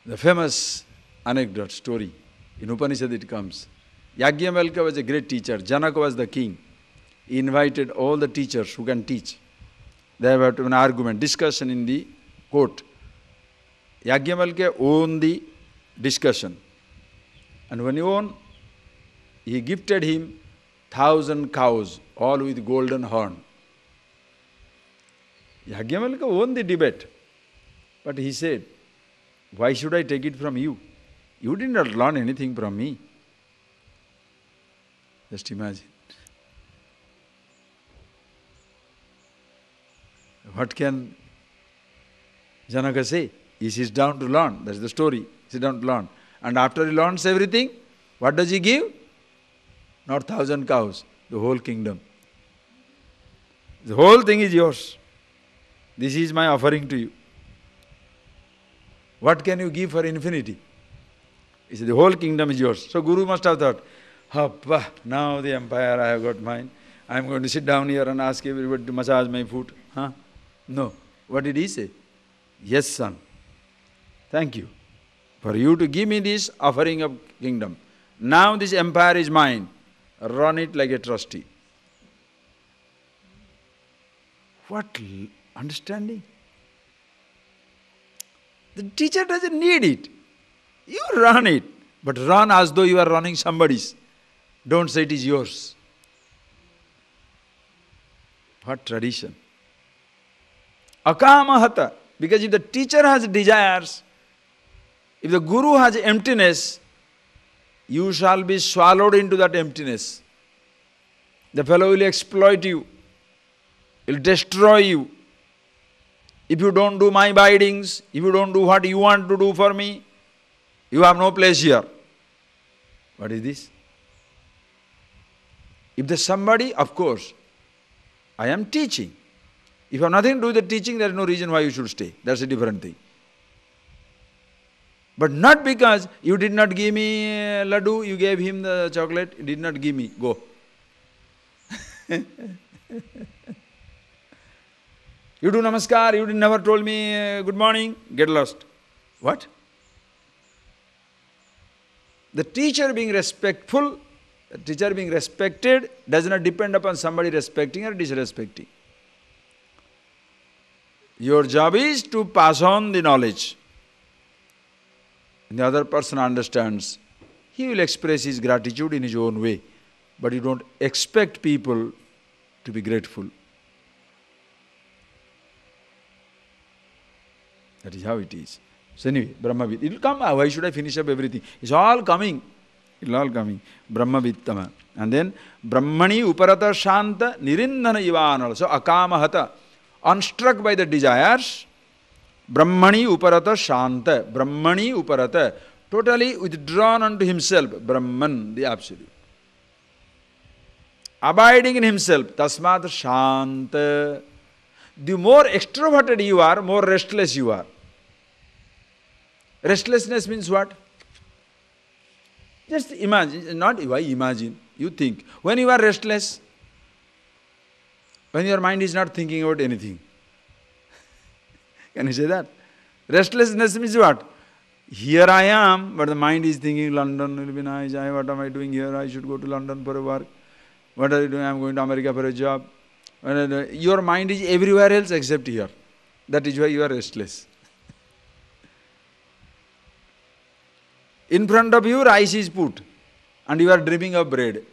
The famous anecdote, story, in Upanishad it comes. Yajnavalkya was a great teacher. Janaka was the king. He invited all the teachers who can teach. They have an argument, discussion in the court. Yajnavalkya won the discussion. And when he won, he gifted him 1,000 cows, all with golden horn. Yajnavalkya won the debate. But he said, why should I take it from you? You did not learn anything from me. Just imagine. What can Janaka say? He sits down to learn. That's the story. He sits down to learn. And after he learns everything, what does he give? Not 1,000 cows, the whole kingdom. The whole thing is yours. This is my offering to you. What can you give for infinity? He said, the whole kingdom is yours. So Guru must have thought, Happa, now the empire I have got mine. I am going to sit down here and ask everybody to massage my foot. Huh? No. What did he say? Yes, son. Thank you for you to give me this offering of kingdom. Now this empire is mine. Run it like a trustee. What understanding? The teacher doesn't need it. You run it. But run as though you are running somebody's. Don't say it is yours. What tradition? Akamahata. Because if the teacher has desires, if the guru has emptiness, you shall be swallowed into that emptiness. The fellow will exploit you. He will destroy you. If you don't do my bidings, if you don't do what you want to do for me, you have no place here. What is this? If there's somebody, of course, I am teaching. If you have nothing to do with the teaching, there is no reason why you should stay. That's a different thing. But not because you did not give me laddu, you gave him the chocolate, you did not give me. Go. You do namaskar, you never told me good morning, get lost. What? The teacher being respectful, the teacher being respected does not depend upon somebody respecting or disrespecting. Your job is to pass on the knowledge. And the other person understands. He will express his gratitude in his own way. But you don't expect people to be grateful. That is how it is. So anyway, Brahmavid. It will come. Why should I finish up everything? It's all coming. It will all coming. Brahmavittama. And then Brahmani uparata shanta nirindhana ivanala. So akamahata. Unstruck by the desires. Brahmani uparata shanta. Brahmani uparata. Totally withdrawn unto himself. Brahman, the Absolute. Abiding in himself. Tasmat shanta. The more extroverted you are, more restless you are. Restlessness means what? Just imagine, not why imagine, you think. When you are restless, when your mind is not thinking about anything. Can you say that? Restlessness means what? Here I am, but the mind is thinking, London will be nice, what am I doing here? I should go to London for a work. What are you doing? I am going to America for a job. Your mind is everywhere else except here. That is why you are restless. In front of you, rice is put, and you are dreaming of bread.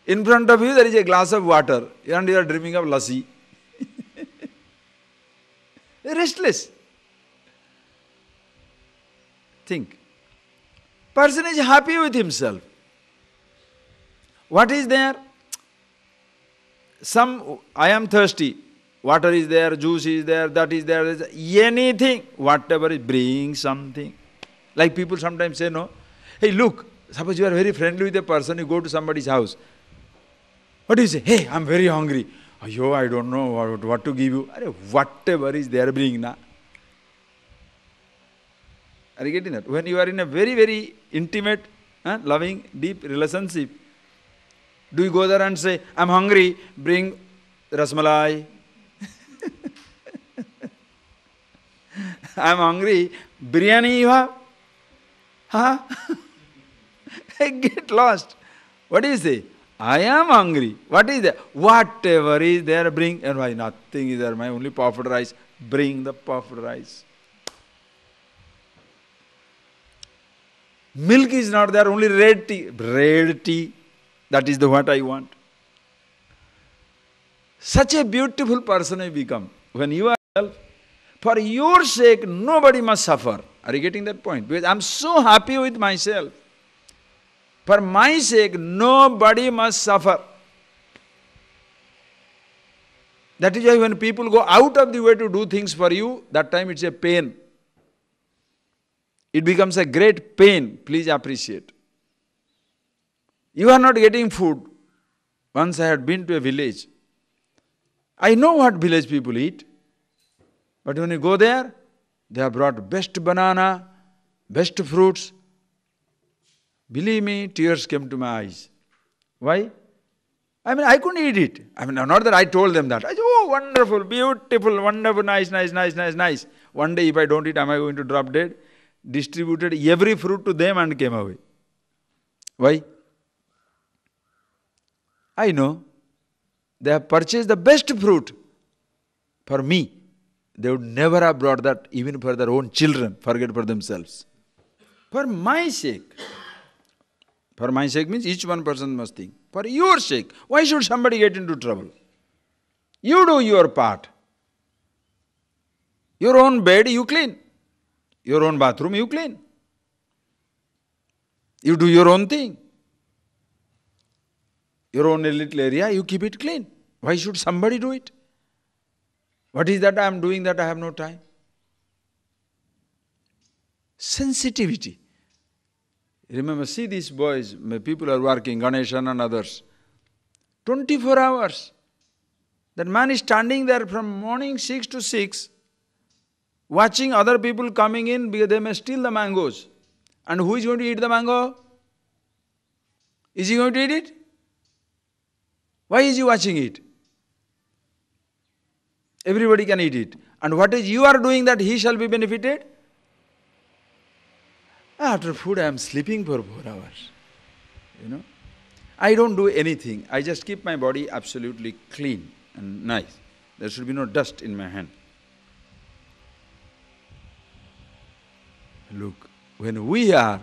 In front of you, there is a glass of water, and you are dreaming of lassi. Restless. Think. Person is happy with himself. What is there? I am thirsty. Water is there, juice is there, that is there, anything, whatever is, bring something. Like people sometimes say, no, hey look, suppose you are very friendly with a person, you go to somebody's house. What do you say? Hey, I am very hungry. Ayyo, I don't know what to give you. Whatever is there, bring na. Are you getting that? When you are in a very, very intimate, loving, deep relationship, do you go there and say, I am hungry, bring rasmalai. I am hungry, biryani you have? Huh? Get lost. What do you say? I am hungry. What is there? Whatever is there, bring. And why nothing is there? My only puffed rice. Bring the puffed rice. Milk is not there, only red tea. Red tea. That is the what I want. Such a beautiful person I become. When you are self, for your sake, nobody must suffer. Are you getting that point? Because I am so happy with myself. For my sake, nobody must suffer. That is why when people go out of the way to do things for you, that time it's a pain. It becomes a great pain. Please appreciate. You are not getting food. Once I had been to a village. I know what village people eat. But when you go there, they have brought best banana, best fruits. Believe me, tears came to my eyes. Why? I couldn't eat it. Not that I told them that. I said, oh, wonderful, beautiful, wonderful, nice. One day if I don't eat, am I going to drop dead? Distributed every fruit to them and came away. Why? I know. They have purchased the best fruit for me. They would never have brought that even for their own children, forget for themselves. For my sake. For my sake means each one person must think. For your sake. Why should somebody get into trouble? You do your part. Your own bed you clean. Your own bathroom you clean. You do your own thing. Your own little area, you keep it clean. Why should somebody do it? What is that I am doing that I have no time? Sensitivity. Remember, see these boys, people are working, Ganeshan and others. 24 hours. That man is standing there from morning 6 to 6, watching other people coming in because they may steal the mangoes. And who is going to eat the mango? Is he going to eat it? Why is he watching it? Everybody can eat it. And what is you are doing that he shall be benefited? After food I am sleeping for 4 hours. I don't do anything. I just keep my body absolutely clean and nice. There should be no dust in my hand. Look, when we are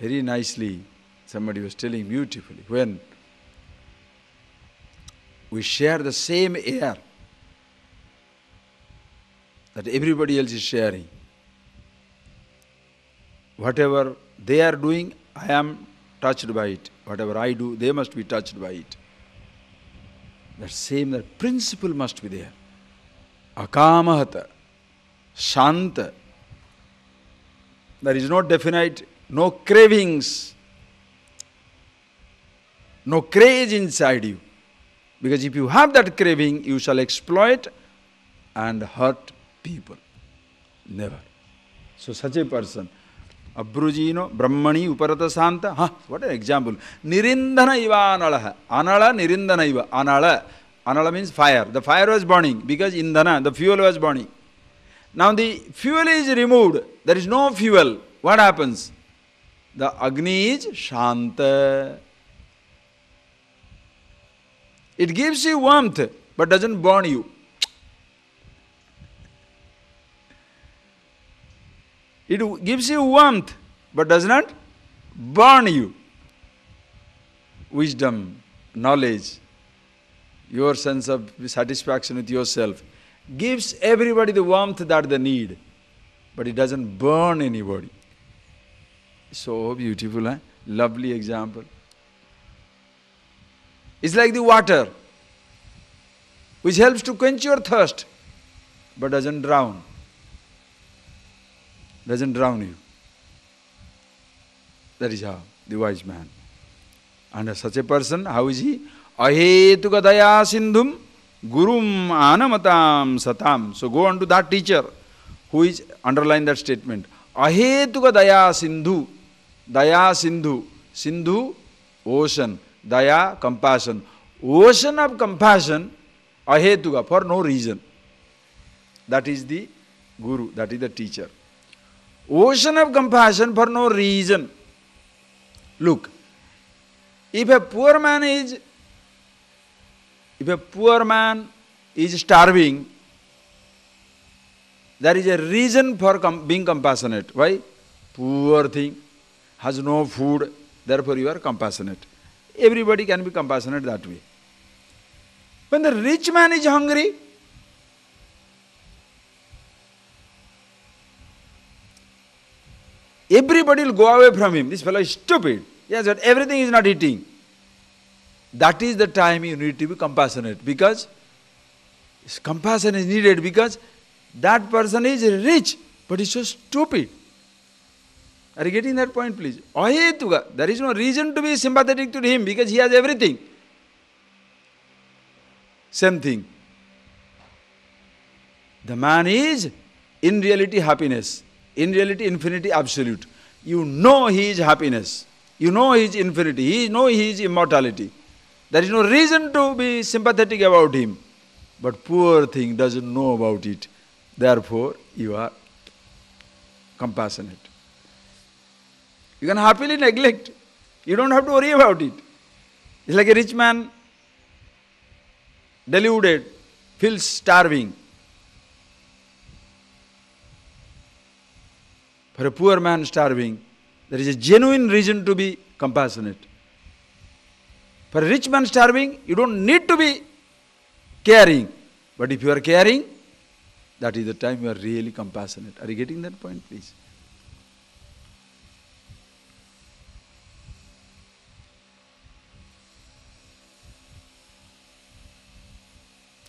very nicely, somebody was telling beautifully, when we share the same air that everybody else is sharing. Whatever they are doing, I am touched by it. Whatever I do, they must be touched by it. That principle must be there. Akamahata, Shanta. There is no definite, no cravings, no craze inside you. Because if you have that craving, you shall exploit and hurt people. Never. So such a person, Abrujino, Brahmani, Uparata Santa, what an example. Nirindana iva anala. Anala, nirindana iva. Anala. Anala means fire. The fire was burning because indana, the fuel was burning. Now the fuel is removed. There is no fuel. What happens? The Agni is Shanta. It gives you warmth, but doesn't burn you. It gives you warmth, but does not burn you. Wisdom, knowledge, your sense of satisfaction with yourself gives everybody the warmth that they need, but it doesn't burn anybody. So beautiful, eh? Lovely example. It's like the water, which helps to quench your thirst, but doesn't drown. Doesn't drown you. That is how, the wise man. And such a person, how is he? Ahetuka daya sindhum gurum anamatam satam. So go on to that teacher who is, underline that statement. Ahetuka daya sindhu. Daya sindhu. Sindhu, ocean. Daya, compassion. Ocean of compassion, ahetuka, for no reason. That is the guru, that is the teacher. Ocean of compassion for no reason. Look, if a poor man is starving, there is a reason for being compassionate. Why? Poor thing, has no food, therefore you are compassionate. Everybody can be compassionate that way. When the rich man is hungry, everybody will go away from him. This fellow is stupid. Yes, but everything is not eating. That is the time you need to be compassionate, because compassion is needed, because that person is rich, but he's so stupid. Are you getting that point, please? Ahetuka. There is no reason to be sympathetic to him, because he has everything. Same thing. The man is in reality happiness, in reality infinity absolute. You know he is happiness. You know he is infinity. You know he is immortality. There is no reason to be sympathetic about him. But poor thing doesn't know about it. Therefore, you are compassionate. You can happily neglect. You don't have to worry about it. It's like a rich man, deluded, feels starving. For a poor man starving, there is a genuine reason to be compassionate. For a rich man starving, you don't need to be caring. But if you are caring, that is the time you are really compassionate. Are you getting that point, please?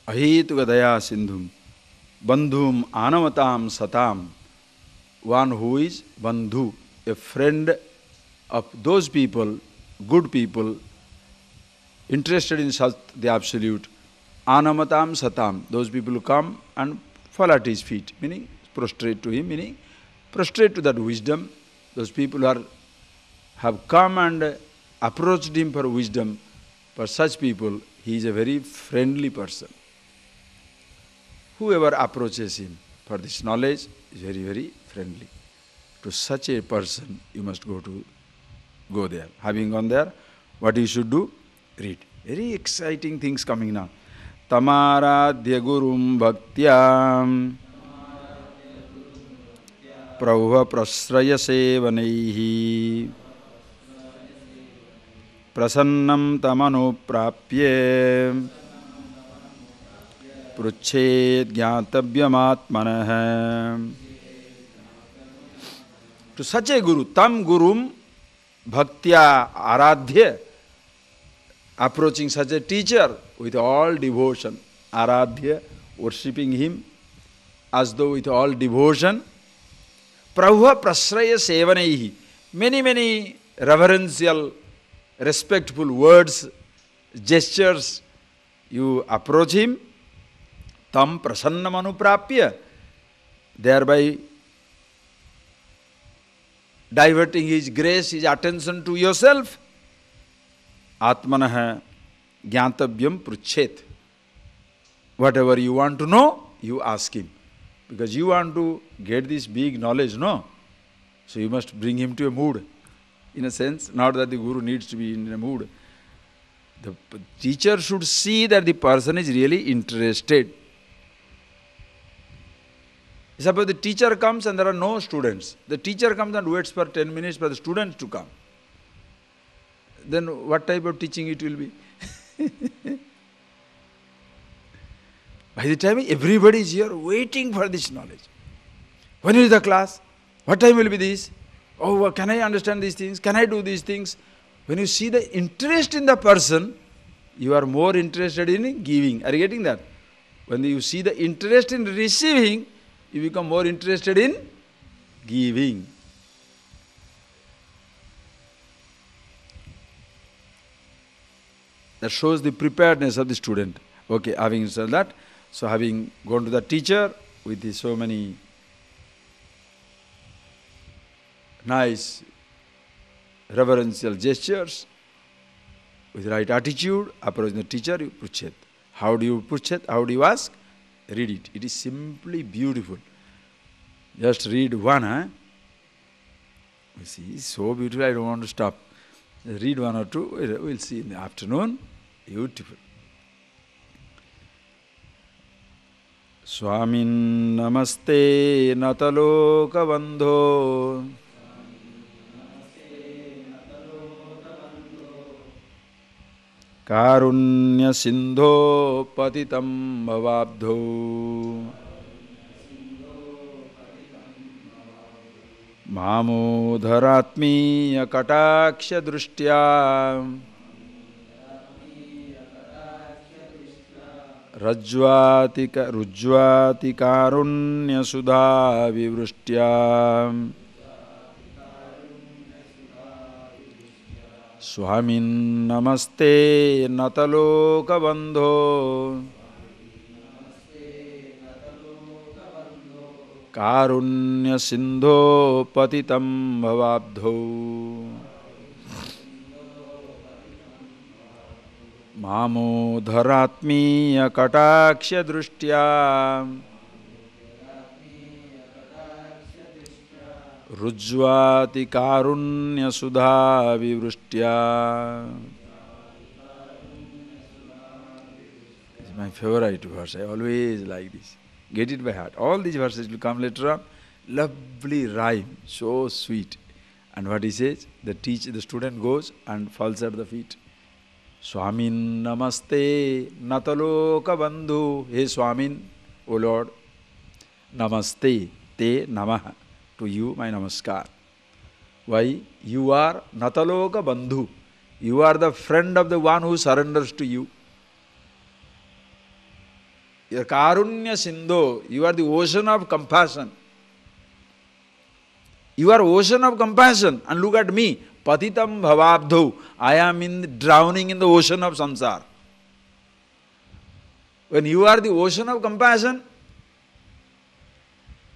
Ahetuka daya sindhum, bandhum anamatam satam. One who is bandhu, a friend of those people, good people, interested in Sat, the Absolute. Anamatam satam, those people who come and fall at his feet, meaning prostrate to him, meaning prostrate to that wisdom. Those people who have come and approached him for wisdom, for such people, he is a very friendly person. Whoever approaches him for this knowledge is very, very friendly. To such a person, you must go there. Having gone there, what you should do? Read. Very exciting things coming now. Tamaradhya gurum bhaktyam prauha prasraya sevanaihi prasannam tamano prapye pruchet jnatavyam atmanah. To such a guru, tam gurum bhaktya aradhya, approaching such a teacher with all devotion, aradhya, worshipping him as though with all devotion, prabhuva prasraya sevanaihi, many reverential, respectful words, gestures, you approach him, tam prasannam anuprapya, thereby diverting his grace, his attention to yourself. Atmanah jnatavyam pruchet. Whatever you want to know, you ask him. Because you want to get this big knowledge, no? So you must bring him to a mood. In a sense, not that the guru needs to be in a mood. The teacher should see that the person is really interested. Suppose the teacher comes and there are no students. The teacher comes and waits for 10 minutes for the students to come. Then what type of teaching it will be? By the time everybody is here waiting for this knowledge. When is the class? What time will be this? Oh, can I understand these things? Can I do these things? When you see the interest in the person, you are more interested in giving. Are you getting that? When you see the interest in receiving, you become more interested in giving. That shows the preparedness of the student. Okay, having said that, so having gone to the teacher with so many nice reverential gestures, with right attitude, approaching the teacher, you pruchet. How do you pruchet? How do you ask? Read it. It is simply beautiful. Just read one, You see, it's so beautiful, I don't want to stop. Just read one or two, we'll see in the afternoon. Beautiful. Swamin namaste nataloka bandho karunya sindho patitam bhavabdho Mamodharatmiya kataksha drushtya rujvati karunya sudha vivrishtya Swamin namaste nataloka bandho Karunya sindho patitam bhavabdho Mamodharatmiya kataksha drushtya Rujvati karunya sudha vivrishtya. This is my favorite verse. I always like this. Get it by heart. All these verses will come later on. Lovely rhyme, so sweet. And what he says, the student goes and falls at the feet. Swamin namaste nataloka bandhu. Hey Swamin, O Lord, namaste, te namaha. To you, my namaskar. Why? You are nataloka bandhu. You are the friend of the one who surrenders to you. You are karunya sindho. You are the ocean of compassion. You are ocean of compassion. And look at me. Patitam bhavabdho. I am drowning in the ocean of samsara. When you are the ocean of compassion,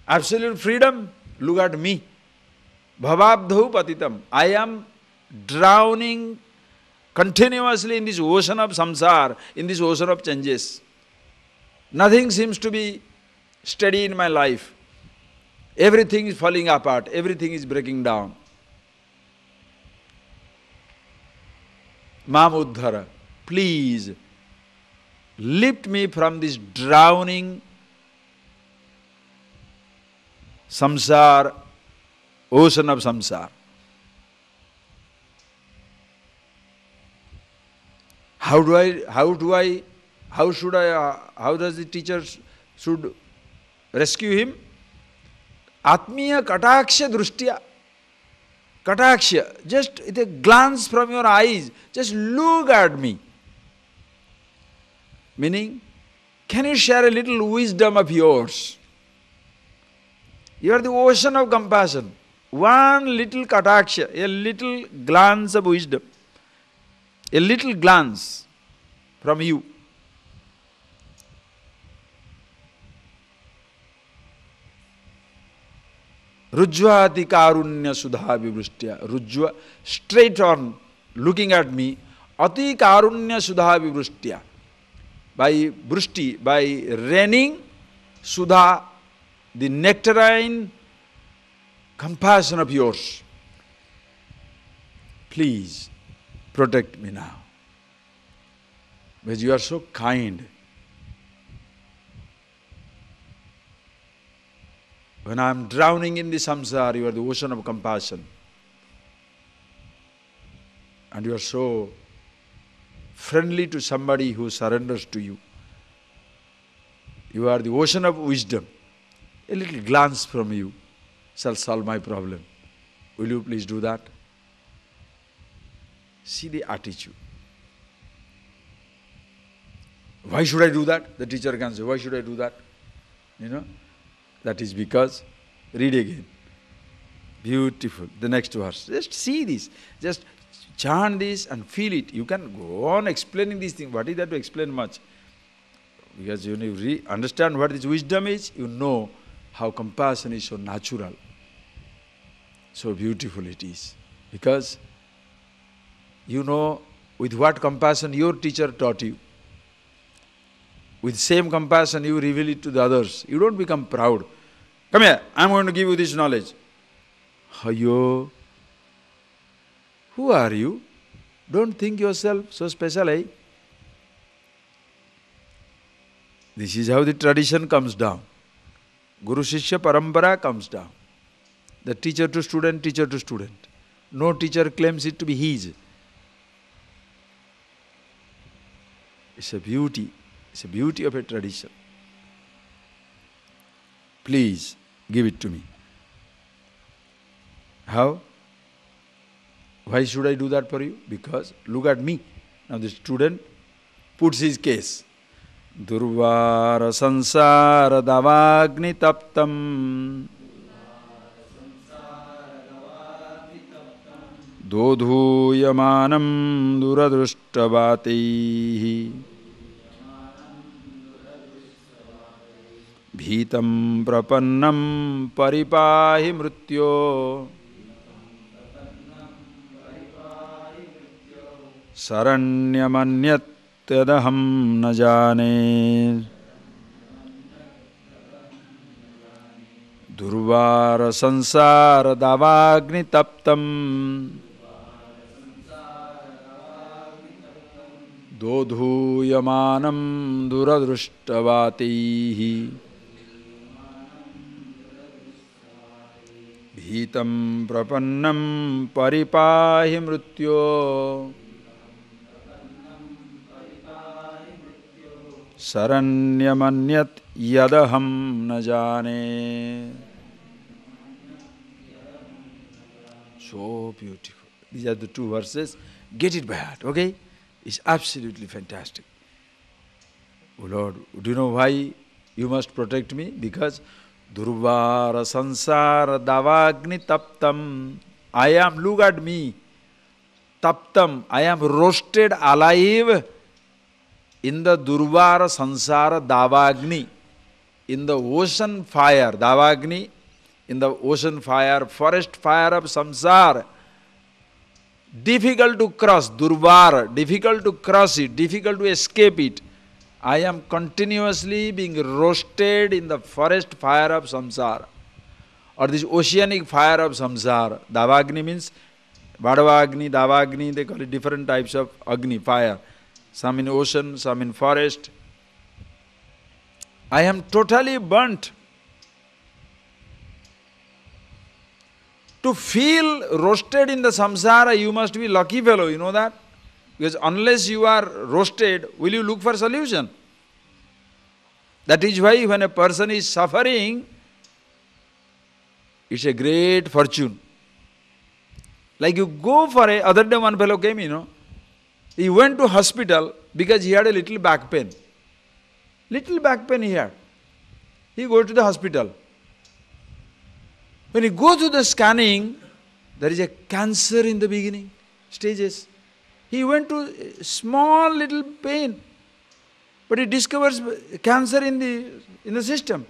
absolute freedom, look at me. Bhavabdho patitam. I am drowning continuously in this ocean of samsara, in this ocean of changes. Nothing seems to be steady in my life. Everything is falling apart. Everything is breaking down. Mamuddhara, please lift me from this drowning samsara, ocean of samsara. How does the teacher should rescue him? Atmiya kataksha drushtya. Kataksha, just with a glance from your eyes, just look at me. Meaning, can you share a little wisdom of yours? You are the ocean of compassion. One little kataksha, a little glance of wisdom, a little glance from you. Rujvati karunya sudha vivrishtya. Rujva, straight on, looking at me. Ati karunya sudha vivrishtya. By brushti, by raining sudha, the nectarine compassion of yours. Please protect me now. Because you are so kind. When I am drowning in the samsara, you are the ocean of compassion. And you are so friendly to somebody who surrenders to you. You are the ocean of wisdom. A little glance from you shall solve my problem. Will you please do that? See the attitude. Why should I do that? The teacher can say, why should I do that? You know? That is because, read again. Beautiful. The next verse. Just see this. Just chant this and feel it. You can go on explaining these things. What is there to explain much? Because when you understand what this wisdom is, you know how compassion is so natural. So beautiful it is. Because you know with what compassion your teacher taught you. With same compassion you reveal it to the others. You don't become proud. Come here, I am going to give you this knowledge. Hayo, who are you? Don't think yourself so special, eh? This is how the tradition comes down. Guru Shishya Parampara comes down. The teacher to student, teacher to student. No teacher claims it to be his. It's a beauty. It's a beauty of a tradition. Please give it to me. How? Why should I do that for you? Because look at me. Now the student puts his case. Durvara sansara davagni taptam dodhuyamanam duradrushtavataihi bhitam prapannam paripahi mrityo saranyamanyat tadaham na jane. Durvara sansara davagni taptam dodhuyamanam duradrushtavataihi bhitam prapannam paripahi mrityo saranyamanyat yadaham na jane. So beautiful. These are the two verses. Get it by heart, okay? It's absolutely fantastic. Oh Lord, do you know why you must protect me? Because Durvara sansara davagni taptam. I am, look at me, taptam. I am roasted alive in the Durvara sansara davagni. In the ocean fire, davagni, in the ocean fire, forest fire of samsara. Difficult to cross, durvara, difficult to cross it, difficult to escape it. I am continuously being roasted in the forest fire of samsara, or this oceanic fire of samsara. Davagni means Vadavagni, Davagni, they call it different types of Agni, fire. Some in ocean, some in forest. I am totally burnt. To feel roasted in the samsara, you must be lucky fellow, you know that? Because unless you are roasted, will you look for solution? That is why when a person is suffering, it's a great fortune. Like you go for a, other day one fellow came, he went to hospital because he had a little back pain. Little back pain he had. He go to the hospital. When he goes to the scanning, there is a cancer in the beginning stages. He went to small little pain, but he discovers cancer in the system.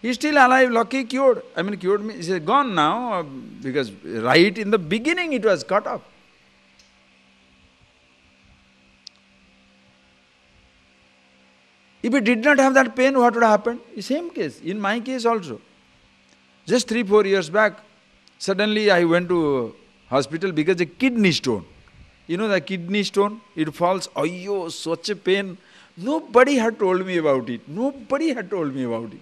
He is still alive, lucky, cured. I mean, cured means he is gone now, because right in the beginning it was cut off. If he did not have that pain, what would have happened? The same case, in my case also. Just 3-4 years back, suddenly I went to hospital because a kidney stone. You know the kidney stone? It falls, oh, such a pain. Nobody had told me about it. Nobody had told me about it.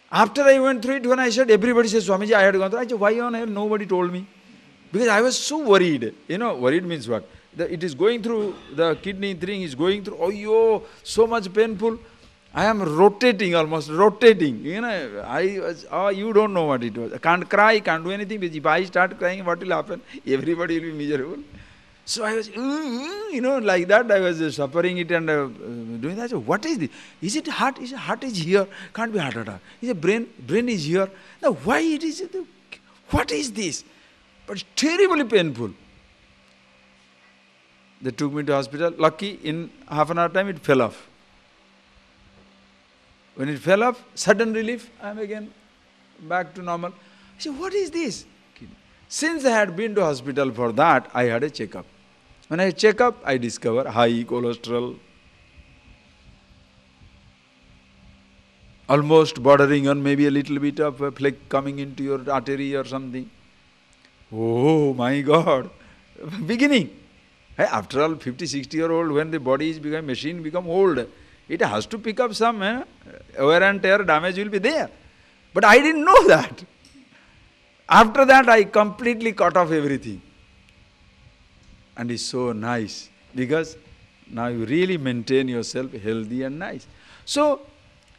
After I went through it, when I said, everybody says, Swamiji, I had gone through. I said, why on earth nobody told me? Because I was so worried. Worried means what? It is going through, the kidney thing is going through, so much painful. I am rotating, almost rotating. You don't know what it was. I can't cry, can't do anything. Because if I start crying, what will happen? Everybody will be miserable. So I was, like that. I was suffering it and doing that. So what is this? Is it heart? Is heart is here? Can't be heart attack. Is it brain? Brain is here. Now why it is? What is this? But it's terribly painful. They took me to hospital. Lucky, in half an hour time, it fell off. When it fell off, sudden relief, I am again back to normal. I said, what is this? Since I had been to hospital for that, I had a checkup. When I check up, I discover high cholesterol, almost bordering on maybe a little bit of a plaque coming into your artery or something. Oh my God! Beginning. After all, 50, 60-year-old, when the body is become machine, become old, it has to pick up some wear and tear, damage will be there. But I didn't know that. After that, I completely cut off everything. And it's so nice, because now you really maintain yourself healthy and nice. So,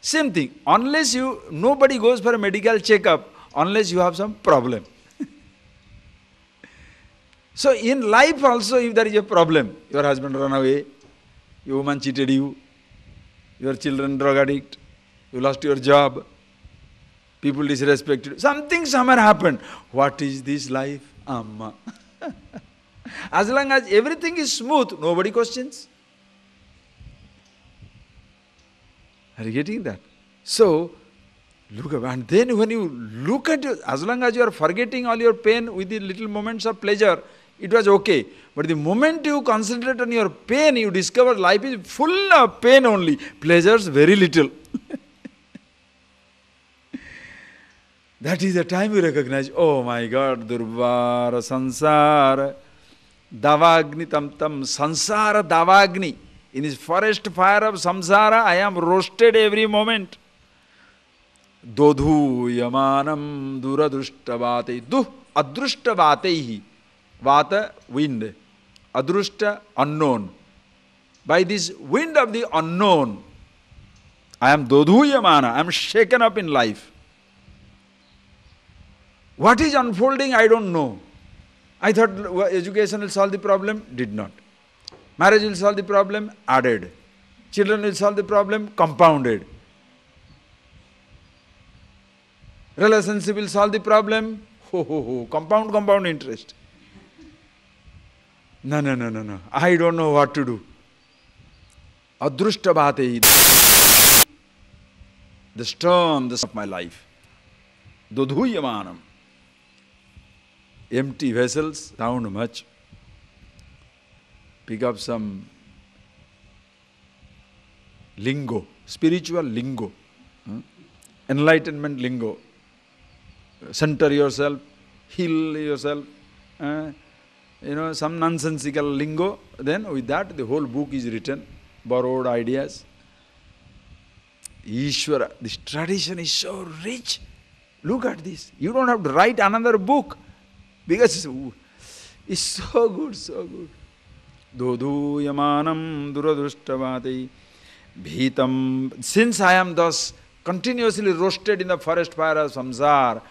same thing, unless nobody goes for a medical checkup, unless you have some problem. So in life also, if there is a problem, your husband ran away, your woman cheated you, your children drug addict, you lost your job, people disrespected you, something somewhere happened. What is this life? Amma. As long as everything is smooth, nobody questions. Are you getting that? So, look up, and then when you look at it, as long as you are forgetting all your pain with the little moments of pleasure, it was okay. But the moment you concentrate on your pain, you discover life is full of pain only, pleasures very little. That is the time you recognize, oh my God, Durvara Sansara, Davagni Tam Tam, Sansara Davagni. In this forest fire of samsara, I am roasted every moment. Dodhu yamanam duradrushtavatei. Duh adrushtavateihi. Vata, wind. Adrushta, unknown. By this wind of the unknown, I am dodhu yamana, I am shaken up in life. What is unfolding, I don't know. I thought education will solve the problem, did not. Marriage will solve the problem, added. Children will solve the problem, compounded. Relationship will solve the problem, compound interest. No. I don't know what to do. Adrushtabhate, the storm of my life. Dodhuyamanam. Empty vessels sound much. Pick up some lingo, spiritual lingo, enlightenment lingo. Center yourself, heal yourself, some nonsensical lingo. Then with that the whole book is written, borrowed ideas. Ishvara, this tradition is so rich. Look at this. You don't have to write another book because it's so good, so good. Dodhu yamanam duradrushtavatei bhitam. Since I am thus continuously roasted in the forest fire of samsara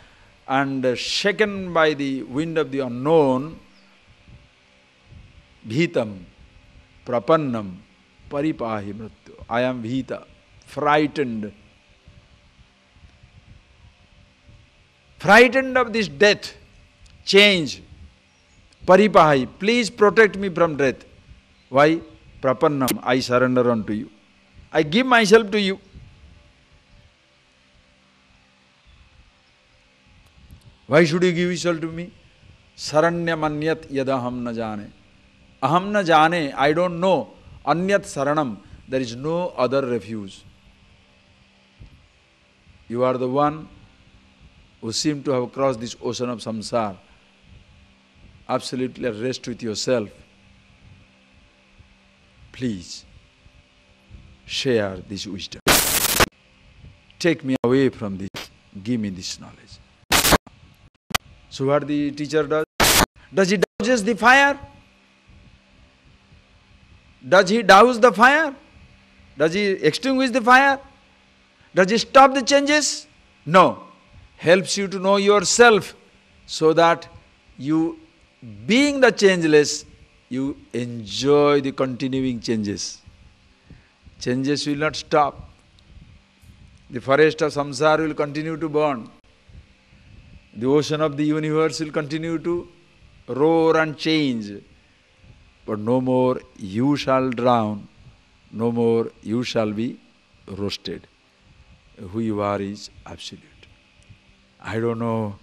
and shaken by the wind of the unknown, bhitam, prapannam, paripahi mrityu. I am bhita, frightened. Frightened of this death, change. Paripahi, please protect me from death. Why? Prapannam, I surrender unto you. I give myself to you. Why should you give yourself to me? Saranya manyat yadaham na jane. Aham na jane, I don't know. Anyat saranam, there is no other refuge. You are the one who seem to have crossed this ocean of samsara. Absolutely at rest with yourself. Please share this wisdom. Take me away from this. Give me this knowledge. So what the teacher does? Does he douse the fire? Does he douse the fire? Does he extinguish the fire? Does he stop the changes? No. Helps you to know yourself so that you, being the changeless, you enjoy the continuing changes. Changes will not stop. The forest of samsara will continue to burn. The ocean of the universe will continue to roar and change. But no more you shall drown, no more you shall be roasted. Who you are is absolute. I don't know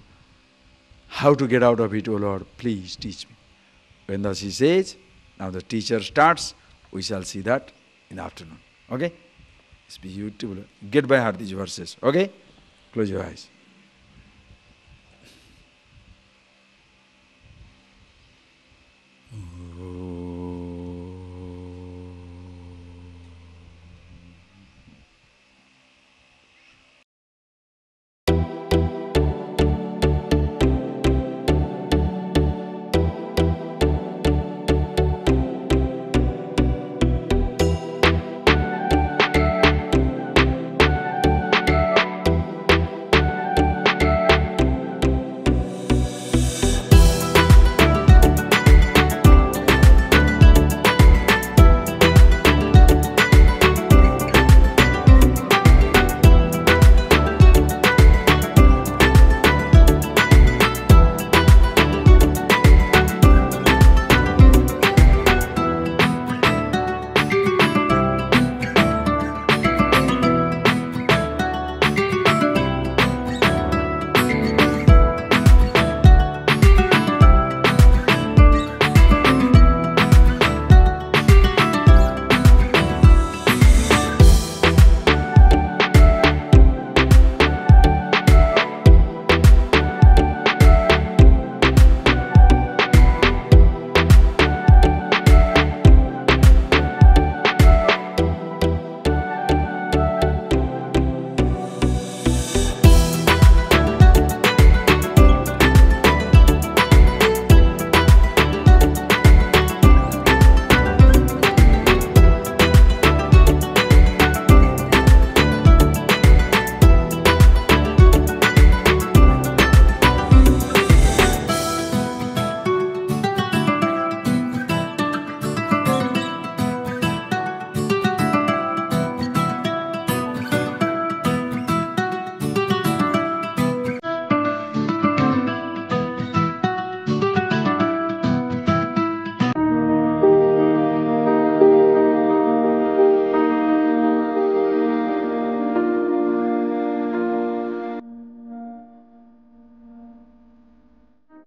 how to get out of it, oh Lord, please teach me. When thus he says, now the teacher starts, we shall see that in the afternoon. Okay? It's beautiful. Get by heart these verses. Okay? Close your eyes.